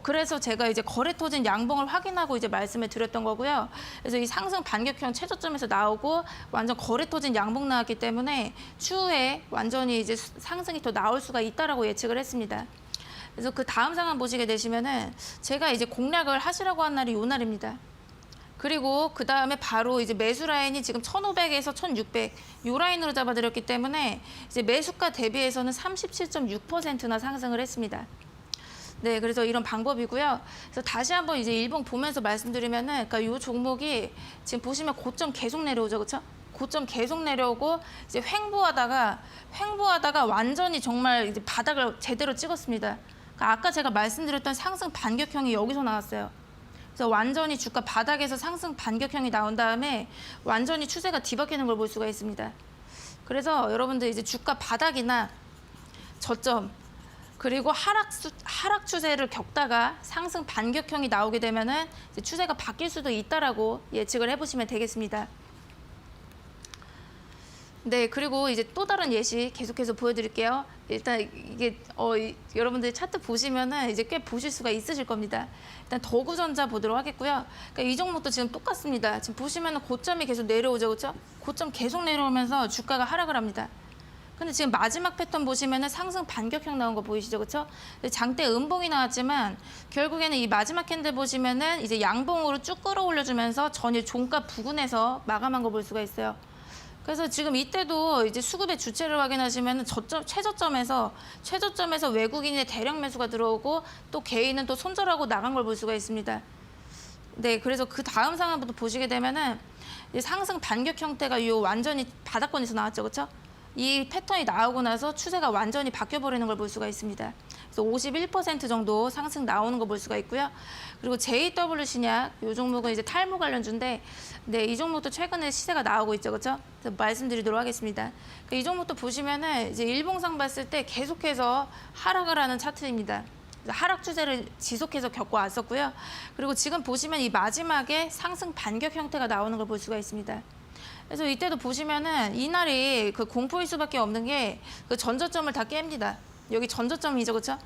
그래서 제가 이제 거래 터진 양봉을 확인하고 이제 말씀을 드렸던 거고요. 그래서 이 상승 반격형 최저점에서 나오고 완전 거래 터진 양봉 나왔기 때문에 추후에 완전히 이제 상승이 더 나올 수가 있다라고 예측을 했습니다. 그래서 그 다음 상황 보시게 되시면은 제가 이제 공략을 하시라고 한 날이 요 날입니다. 그리고 그 다음에 바로 이제 매수 라인이 지금 1,500에서 1,600 요 라인으로 잡아드렸기 때문에 이제 매수가 대비해서는 37.6%나 상승을 했습니다. 네, 그래서 이런 방법이고요. 그래서 다시 한번 이제 일봉 보면서 말씀드리면은, 그러니까 이 종목이 지금 보시면 고점 계속 내려오죠, 그렇죠? 고점 계속 내려오고 이제 횡보하다가 완전히 정말 이제 바닥을 제대로 찍었습니다. 그러니까 아까 제가 말씀드렸던 상승 반격형이 여기서 나왔어요. 그래서 완전히 주가 바닥에서 상승 반격형이 나온 다음에 완전히 추세가 뒤바뀌는 걸 볼 수가 있습니다. 그래서 여러분들 이제 주가 바닥이나 저점 그리고 하락 추세를 겪다가 상승 반격형이 나오게 되면은 이제 추세가 바뀔 수도 있다라고 예측을 해보시면 되겠습니다. 네, 그리고 이제 또 다른 예시 계속해서 보여드릴게요. 일단 이게 여러분들 차트 보시면은 이제 꽤 보실 수가 있으실 겁니다. 일단 더구전자 보도록 하겠고요. 그러니까 이 종목도 지금 똑같습니다. 지금 보시면은 고점이 계속 내려오죠, 그렇죠? 고점 계속 내려오면서 주가가 하락을 합니다. 근데 지금 마지막 패턴 보시면은 상승 반격형 나온 거 보이시죠, 그렇죠? 장대 음봉이 나왔지만 결국에는 이 마지막 캔들 보시면은 이제 양봉으로 쭉 끌어올려주면서 전일 종가 부근에서 마감한 거 볼 수가 있어요. 그래서 지금 이때도 이제 수급의 주체를 확인하시면은 최저점에서 외국인의 대량 매수가 들어오고 또 개인은 또 손절하고 나간 걸 볼 수가 있습니다. 네, 그래서 그 다음 상황부터 보시게 되면은 이제 상승 반격 형태가 이 완전히 바닥권에서 나왔죠, 그렇죠? 이 패턴이 나오고 나서 추세가 완전히 바뀌어버리는 걸 볼 수가 있습니다. 그래서 51% 정도 상승 나오는 거 볼 수가 있고요. 그리고 JW 신약, 이 종목은 이제 탈모 관련주인데, 네, 이 종목도 최근에 시세가 나오고 있죠, 그렇죠? 그래서 말씀드리도록 하겠습니다. 이 종목도 보시면은 이제 일봉상 봤을 때 계속해서 하락을 하는 차트입니다. 하락 추세를 지속해서 겪어왔었고요. 그리고 지금 보시면 이 마지막에 상승 반격 형태가 나오는 걸 볼 수가 있습니다. 그래서 이때도 보시면은 이날이 그 공포일 수밖에 없는 게 그 전저점을 다 깹니다. 여기 전저점이죠, 그렇죠?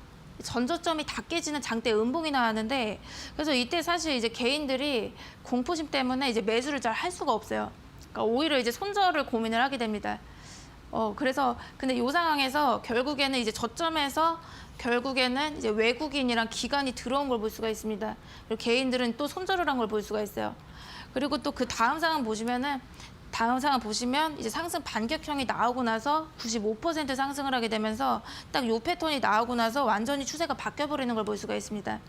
전저점이 다 깨지는 장대 음봉이 나왔는데 그래서 이때 사실 이제 개인들이 공포심 때문에 이제 매수를 잘 할 수가 없어요. 그러니까 오히려 이제 손절을 고민을 하게 됩니다. 그래서 근데 이 상황에서 결국에는 이제 저점에서 결국에는 이제 외국인이랑 기관이 들어온 걸 볼 수가 있습니다. 그리고 개인들은 또 손절을 한 걸 볼 수가 있어요. 그리고 또 그 다음 상황 보시면 이제 상승 반격형이 나오고 나서 95% 상승을 하게 되면서 딱 요 패턴이 나오고 나서 완전히 추세가 바뀌어버리는 걸 볼 수가 있습니다.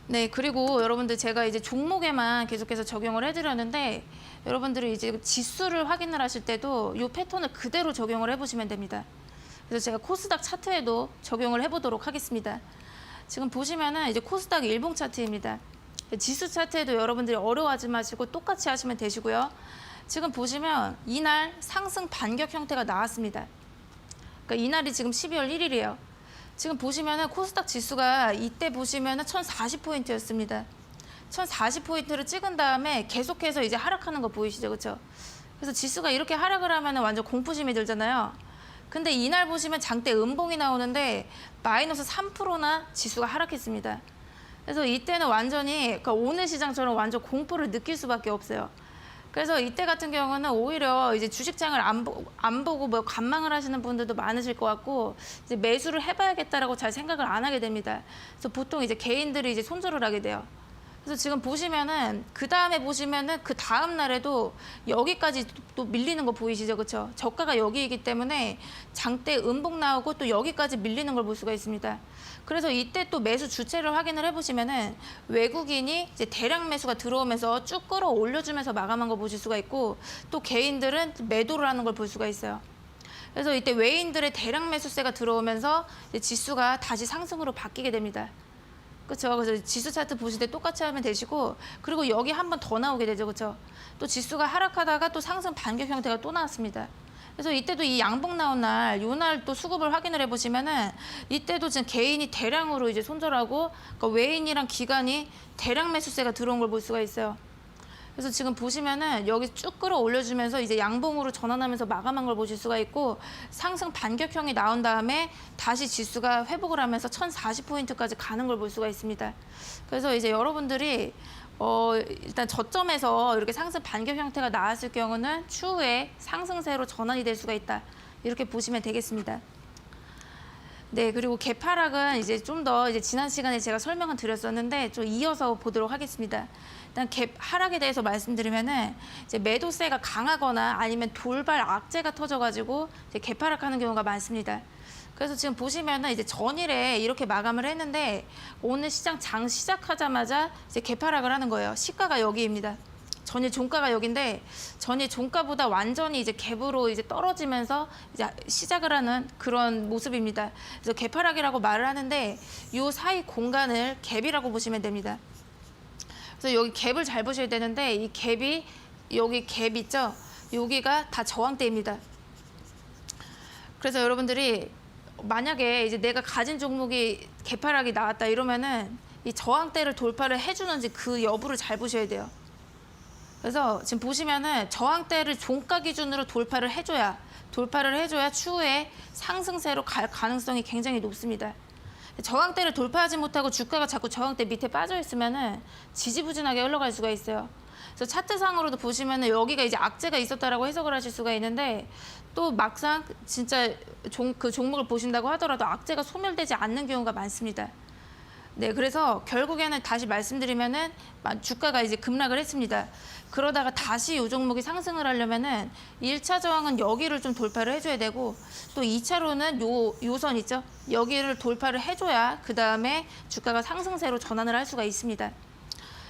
네, 그리고 여러분들 제가 이제 종목에만 계속해서 적용을 해드렸는데 여러분들이 이제 지수를 확인을 하실 때도 요 패턴을 그대로 적용을 해보시면 됩니다. 그래서 제가 코스닥 차트에도 적용을 해보도록 하겠습니다. 지금 보시면은 이제 코스닥 일봉 차트입니다. 지수 차트에도 여러분들이 어려워하지 마시고 똑같이 하시면 되시고요. 지금 보시면 이날 상승 반격 형태가 나왔습니다. 그러니까 이날이 지금 12월 1일이에요. 지금 보시면은 코스닥 지수가 이때 보시면은 1040포인트였습니다. 1040포인트를 찍은 다음에 계속해서 이제 하락하는 거 보이시죠, 그렇죠? 그래서 지수가 이렇게 하락을 하면은 완전 공포심이 들잖아요. 근데 이날 보시면 장대 음봉이 나오는데 마이너스 3%나 지수가 하락했습니다. 그래서 이때는 완전히 그러니까 오늘 시장처럼 완전 공포를 느낄 수밖에 없어요. 그래서 이때 같은 경우는 오히려 이제 주식장을 안 보고 뭐 관망을 하시는 분들도 많으실 것 같고 이제 매수를 해봐야겠다라고 잘 생각을 안 하게 됩니다. 그래서 보통 이제 개인들이 이제 손절을 하게 돼요. 그래서 지금 보시면은 그 다음에 보시면은 그 다음 날에도 여기까지 또 밀리는 거 보이시죠, 그렇죠? 저가가 여기이기 때문에 장대 음봉 나오고 또 여기까지 밀리는 걸 볼 수가 있습니다. 그래서 이때 또 매수 주체를 확인을 해보시면은 외국인이 이제 대량 매수가 들어오면서 쭉 끌어올려주면서 마감한 거 보실 수가 있고 또 개인들은 매도를 하는 걸 볼 수가 있어요. 그래서 이때 외인들의 대량 매수세가 들어오면서 이제 지수가 다시 상승으로 바뀌게 됩니다. 그렇죠. 그래서 지수 차트 보실 때 똑같이 하면 되시고, 그리고 여기 한 번 더 나오게 되죠. 그렇죠. 또 지수가 하락하다가 또 상승 반격 형태가 또 나왔습니다. 그래서 이때도 이 양봉 나온 날, 요 날 또 수급을 확인을 해보시면은 이때도 지금 개인이 대량으로 이제 손절하고, 그러니까 외인이랑 기관이 대량 매수세가 들어온 걸 볼 수가 있어요. 그래서 지금 보시면은 여기 쭉 끌어올려주면서 이제 양봉으로 전환하면서 마감한 걸 보실 수가 있고, 상승 반격형이 나온 다음에 다시 지수가 회복을 하면서 1040포인트까지 가는 걸 볼 수가 있습니다. 그래서 이제 여러분들이 일단 저점에서 이렇게 상승 반격 형태가 나왔을 경우는 추후에 상승세로 전환이 될 수가 있다. 이렇게 보시면 되겠습니다. 네, 그리고 개파락은 이제 좀 더 이제 지난 시간에 제가 설명을 드렸었는데 좀 이어서 보도록 하겠습니다. 일단 갭 하락에 대해서 말씀드리면은 이제 매도세가 강하거나 아니면 돌발 악재가 터져가지고 이제 개파락하는 경우가 많습니다. 그래서 지금 보시면은 이제 전일에 이렇게 마감을 했는데 오늘 시장 장 시작하자마자 이제 개파락을 하는 거예요. 시가가 여기입니다. 전일 종가가 여기인데 전일 종가보다 완전히 이제 갭으로 이제 떨어지면서 이제 시작을 하는 그런 모습입니다. 그래서 개파락이라고 말을 하는데 이 사이 공간을 갭이라고 보시면 됩니다. 그래서 여기 갭을 잘 보셔야 되는데 이 갭이 여기 갭 있죠? 여기가 다 저항대입니다. 그래서 여러분들이 만약에 이제 내가 가진 종목이 개파락이 나왔다 이러면은 이 저항대를 돌파를 해주는지 그 여부를 잘 보셔야 돼요. 그래서 지금 보시면은 저항대를 종가 기준으로 돌파를 해줘야 추후에 상승세로 갈 가능성이 굉장히 높습니다. 저항대를 돌파하지 못하고 주가가 자꾸 저항대 밑에 빠져 있으면은 지지부진하게 흘러갈 수가 있어요. 그래서 차트상으로도 보시면은 여기가 이제 악재가 있었다라고 해석을 하실 수가 있는데 또 막상 진짜 그 종목을 보신다고 하더라도 악재가 소멸되지 않는 경우가 많습니다. 네, 그래서 결국에는 다시 말씀드리면은 주가가 이제 급락을 했습니다. 그러다가 다시 이 종목이 상승을 하려면은 1차 저항은 여기를 좀 돌파를 해줘야 되고 또 2차로는 요 선 있죠? 여기를 돌파를 해줘야 그 다음에 주가가 상승세로 전환을 할 수가 있습니다.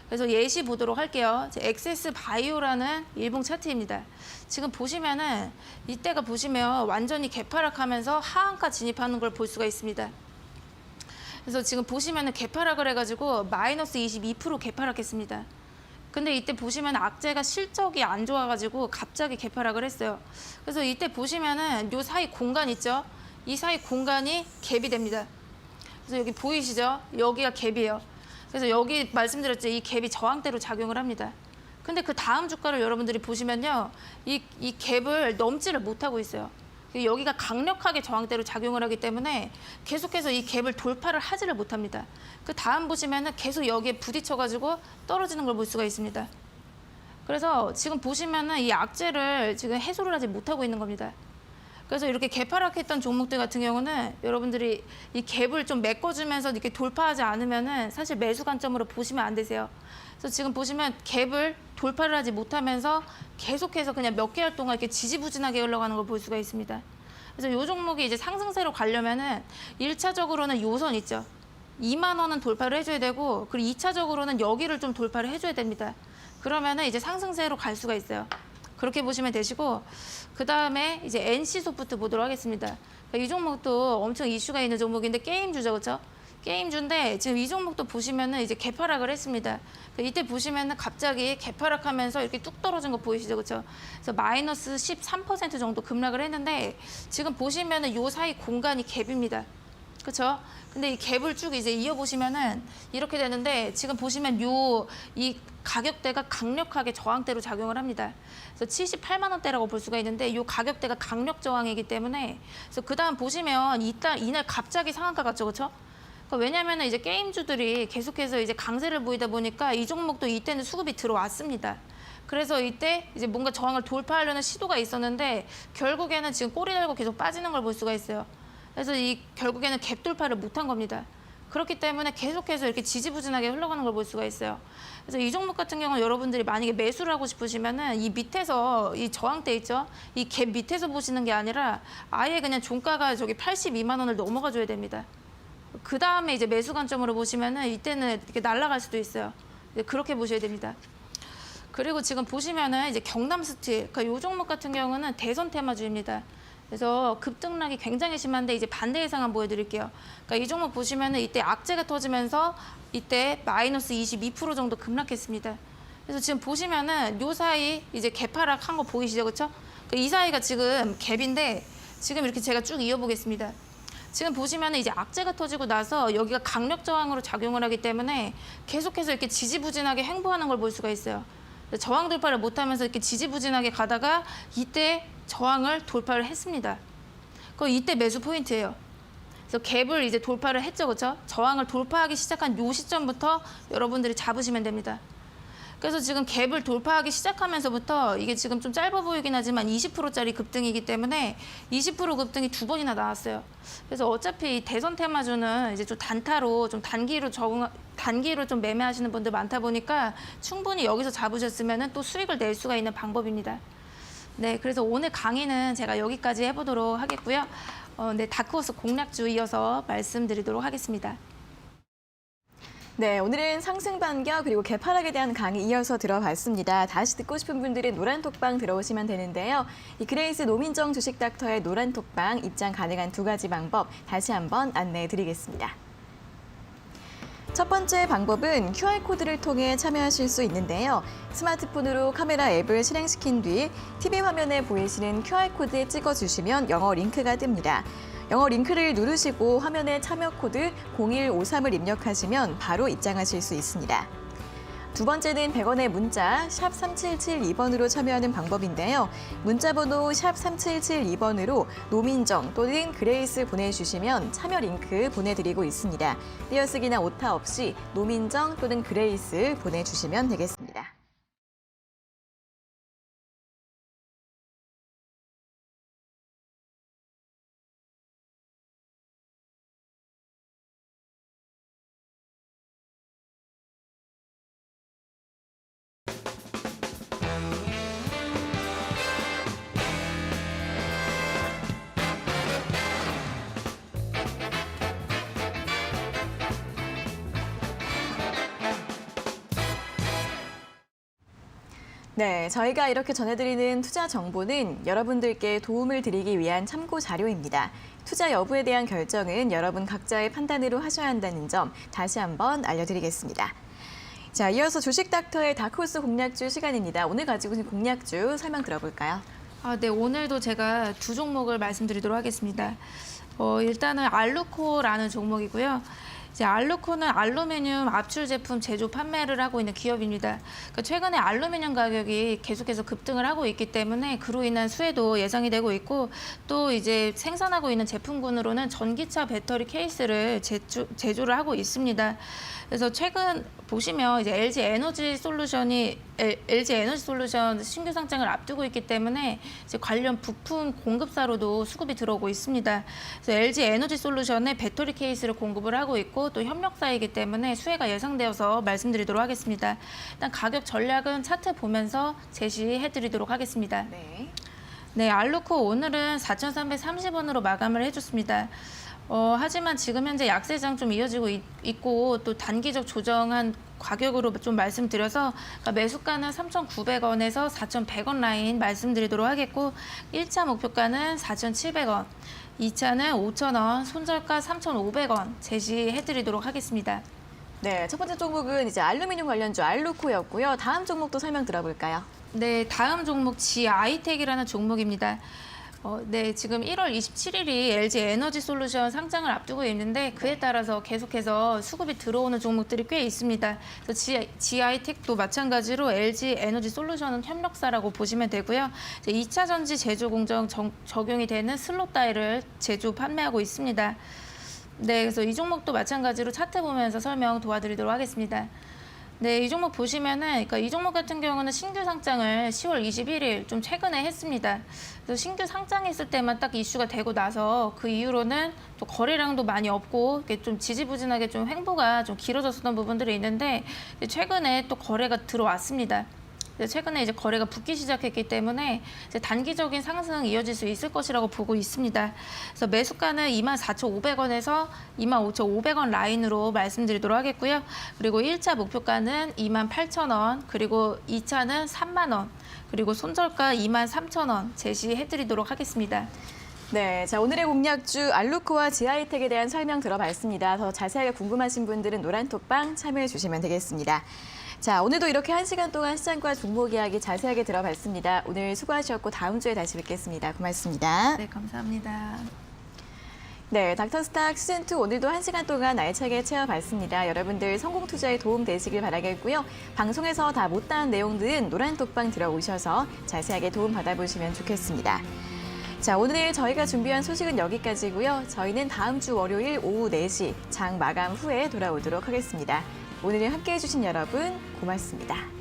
그래서 예시 보도록 할게요. 엑세스 바이오라는 일봉 차트입니다. 지금 보시면은 이때가 보시면 완전히 개파락하면서 하한가 진입하는 걸 볼 수가 있습니다. 그래서 지금 보시면은 개파락을 해가지고 마이너스 22% 개파락했습니다. 근데 이때 보시면 악재가 실적이 안 좋아가지고 갑자기 개파락을 했어요. 그래서 이때 보시면은 요 사이 공간 있죠? 이 사이 공간이 갭이 됩니다. 그래서 여기 보이시죠? 여기가 갭이에요. 그래서 여기 말씀드렸죠? 이 갭이 저항대로 작용을 합니다. 근데 그 다음 주가를 여러분들이 보시면요. 이 갭을 넘지를 못하고 있어요. 여기가 강력하게 저항대로 작용을 하기 때문에 계속해서 이 갭을 돌파를 하지를 못합니다. 그 다음 보시면은 계속 여기에 부딪혀가지고 떨어지는 걸 볼 수가 있습니다. 그래서 지금 보시면은 이 악재를 지금 해소를 하지 못하고 있는 겁니다. 그래서 이렇게 개파락했던 종목들 같은 경우는 여러분들이 이 갭을 좀 메꿔주면서 이렇게 돌파하지 않으면은 사실 매수 관점으로 보시면 안 되세요. 그래서 지금 보시면 갭을 돌파를 하지 못하면서 계속해서 그냥 몇 개월 동안 이렇게 지지부진하게 흘러가는 걸 볼 수가 있습니다. 그래서 이 종목이 이제 상승세로 가려면은 1차적으로는 요 선 있죠. 2만 원은 돌파를 해줘야 되고 그리고 2차적으로는 여기를 좀 돌파를 해줘야 됩니다. 그러면은 이제 상승세로 갈 수가 있어요. 그렇게 보시면 되시고 그 다음에 이제 NC소프트 보도록 하겠습니다. 그러니까 이 종목도 엄청 이슈가 있는 종목인데 게임주죠, 그렇죠? 게임주인데 지금 이 종목도 보시면은 이제 개파락을 했습니다. 그러니까 이때 보시면은 갑자기 개파락하면서 이렇게 뚝 떨어진 거 보이시죠, 그렇죠? 그래서 마이너스 13% 정도 급락을 했는데 지금 보시면은 요 사이 공간이 갭입니다. 그렇죠? 근데 이 갭을 쭉 이제 이어보시면은 이렇게 되는데 지금 보시면 이 가격대가 강력하게 저항대로 작용을 합니다. 그래서 78만 원대라고 볼 수가 있는데 이 가격대가 강력 저항이기 때문에 그래서 그 다음 보시면 이날 갑자기 상한가 갔죠, 그렇죠? 그러니까 왜냐하면 이제 게임주들이 계속해서 이제 강세를 보이다 보니까 이 종목도 이때는 수급이 들어왔습니다. 그래서 이때 이제 뭔가 저항을 돌파하려는 시도가 있었는데 결국에는 지금 꼬리 달고 계속 빠지는 걸 볼 수가 있어요. 그래서 이 결국에는 갭 돌파를 못한 겁니다. 그렇기 때문에 계속해서 이렇게 지지부진하게 흘러가는 걸 볼 수가 있어요. 그래서 이 종목 같은 경우는 여러분들이 만약에 매수를 하고 싶으시면은 이 밑에서 이 저항대 있죠? 이 갭 밑에서 보시는 게 아니라 아예 그냥 종가가 저기 82만 원을 넘어가 줘야 됩니다. 그 다음에 이제 매수 관점으로 보시면은 이때는 이렇게 날아갈 수도 있어요. 그렇게 보셔야 됩니다. 그리고 지금 보시면은 이제 경남스틸, 그러니까 이 종목 같은 경우는 대선 테마주입니다. 그래서 급등락이 굉장히 심한데 이제 반대의 상황 보여드릴게요. 그러니까 이 종목 보시면은 이때 악재가 터지면서 이때 마이너스 22% 정도 급락했습니다. 그래서 지금 보시면은 요 사이 이제 개파락 한 거 보이시죠, 그렇죠? 이 사이가 지금 갭인데 지금 이렇게 제가 쭉 이어보겠습니다. 지금 보시면은 이제 악재가 터지고 나서 여기가 강력 저항으로 작용을 하기 때문에 계속해서 이렇게 지지부진하게 행보하는 걸 볼 수가 있어요. 저항 돌파를 못하면서 이렇게 지지부진하게 가다가 이때 저항을 돌파를 했습니다. 이때 매수 포인트예요. 그래서 갭을 이제 돌파를 했죠, 그렇죠? 저항을 돌파하기 시작한 요 시점부터 여러분들이 잡으시면 됩니다. 그래서 지금 갭을 돌파하기 시작하면서부터 이게 지금 좀 짧아 보이긴 하지만 20%짜리 급등이기 때문에 20% 급등이 2번이나 나왔어요. 그래서 어차피 대선 테마주는 이제 좀 단타로 좀 단기로 좀 매매하시는 분들 많다 보니까 충분히 여기서 잡으셨으면 또 수익을 낼 수가 있는 방법입니다. 네, 그래서 오늘 강의는 제가 여기까지 해보도록 하겠고요. 네, 다크호스 공략주 이어서 말씀드리도록 하겠습니다.
네, 오늘은 상승 반격 그리고 개파락에 대한 강의 이어서 들어봤습니다. 다시 듣고 싶은 분들은 노란톡방 들어오시면 되는데요. 이 그레이스 노민정 주식닥터의 노란톡방 입장 가능한 2가지 방법 다시 한번 안내해 드리겠습니다. 첫 번째 방법은 QR코드를 통해 참여하실 수 있는데요. 스마트폰으로 카메라 앱을 실행시킨 뒤 TV 화면에 보이시는 QR코드에 찍어주시면 영어 링크가 뜹니다. 영어 링크를 누르시고 화면에 참여 코드 0153을 입력하시면 바로 입장하실 수 있습니다. 두 번째는 100원의 문자 샵 3772번으로 참여하는 방법인데요. 문자 번호 샵 3772번으로 노민정 또는 그레이스 보내주시면 참여 링크 보내드리고 있습니다. 띄어쓰기나 오타 없이 노민정 또는 그레이스 보내주시면 되겠습니다. 네, 저희가 이렇게 전해드리는 투자 정보는 여러분들께 도움을 드리기 위한 참고 자료입니다. 투자 여부에 대한 결정은 여러분 각자의 판단으로 하셔야 한다는 점 다시 한번 알려드리겠습니다. 자, 이어서 주식닥터의 다크호스 공략주 시간입니다. 오늘 가지고 있는 공략주 설명 들어볼까요?
네, 오늘도 제가 2종목을 말씀드리도록 하겠습니다. 일단은 알루코라는 종목이고요. 이제 알루코는 알루미늄 압출 제품 제조 판매를 하고 있는 기업입니다. 그러니까 최근에 알루미늄 가격이 계속해서 급등을 하고 있기 때문에 그로 인한 수혜도 예상이 되고 있고 또 이제 생산하고 있는 제품군으로는 전기차 배터리 케이스를 제조를 하고 있습니다. 그래서 최근 보시면 이제 LG 에너지 솔루션 신규 상장을 앞두고 있기 때문에 이제 관련 부품 공급사로도 수급이 들어오고 있습니다. 그래서 LG 에너지 솔루션의 배터리 케이스를 공급을 하고 있고 또 협력사이기 때문에 수혜가 예상되어서 말씀드리도록 하겠습니다. 일단 가격 전략은 차트 보면서 제시해드리도록 하겠습니다. 네, 알루코 오늘은 4,330원으로 마감을 해줬습니다. 하지만 지금 현재 약세장 좀 이어지고 있고 또 단기적 조정한 가격으로 좀 말씀드려서 그러니까 매수가는 3,900원에서 4,100원 라인 말씀드리도록 하겠고 1차 목표가는 4,700원, 2차는 5,000원, 손절가 3,500원 제시해드리도록 하겠습니다.
네, 첫 번째 종목은 이제 알루미늄 관련주 알루코였고요. 다음 종목도 설명 들어볼까요?
네, 다음 종목 지아이텍이라는 종목입니다. 네, 지금 1월 27일이 LG 에너지 솔루션 상장을 앞두고 있는데 그에 따라서 계속해서 수급이 들어오는 종목들이 꽤 있습니다. 그래서 지아이텍도 마찬가지로 LG 에너지 솔루션은 협력사라고 보시면 되고요. 이제 2차 전지 제조 공정 적용이 되는 슬롯 다이를 제조 판매하고 있습니다. 네, 그래서 이 종목도 마찬가지로 차트 보면서 설명 도와드리도록 하겠습니다. 네, 이 종목 보시면은, 그러니까 이 종목 같은 경우는 신규 상장을 10월 21일 좀 최근에 했습니다. 그래서 신규 상장했을 때만 딱 이슈가 되고 나서 그 이후로는 또 거래량도 많이 없고 이렇게 좀 지지부진하게 좀 횡보가 좀 길어졌었던 부분들이 있는데 최근에 또 거래가 들어왔습니다. 최근에 이제 거래가 붙기 시작했기 때문에 이제 단기적인 상승 이어질 수 있을 것이라고 보고 있습니다. 그래서 매수가는 24,500원에서 25,500원 라인으로 말씀드리도록 하겠고요. 그리고 1차 목표가는 28,000원, 그리고 2차는 3만 원, 그리고 손절가 23,000원 제시해드리도록 하겠습니다.
네, 자 오늘의 공략주 알루코와 지하이텍에 대한 설명 들어봤습니다. 더 자세하게 궁금하신 분들은 노란톡방 참여해 주시면 되겠습니다. 자, 오늘도 이렇게 1시간 동안 시장과 종목 이야기 자세하게 들어봤습니다. 오늘 수고하셨고 다음 주에 다시 뵙겠습니다. 고맙습니다.
네, 감사합니다.
네, 닥터스탁 시즌2 오늘도 1시간 동안 알차게 채워봤습니다. 여러분들 성공 투자에 도움 되시길 바라겠고요. 방송에서 다 못다한 내용들은 노란톡방 들어오셔서 자세하게 도움 받아보시면 좋겠습니다. 자, 오늘 저희가 준비한 소식은 여기까지고요. 저희는 다음 주 월요일 오후 4시 장 마감 후에 돌아오도록 하겠습니다. 오늘 함께해 주신 여러분 고맙습니다.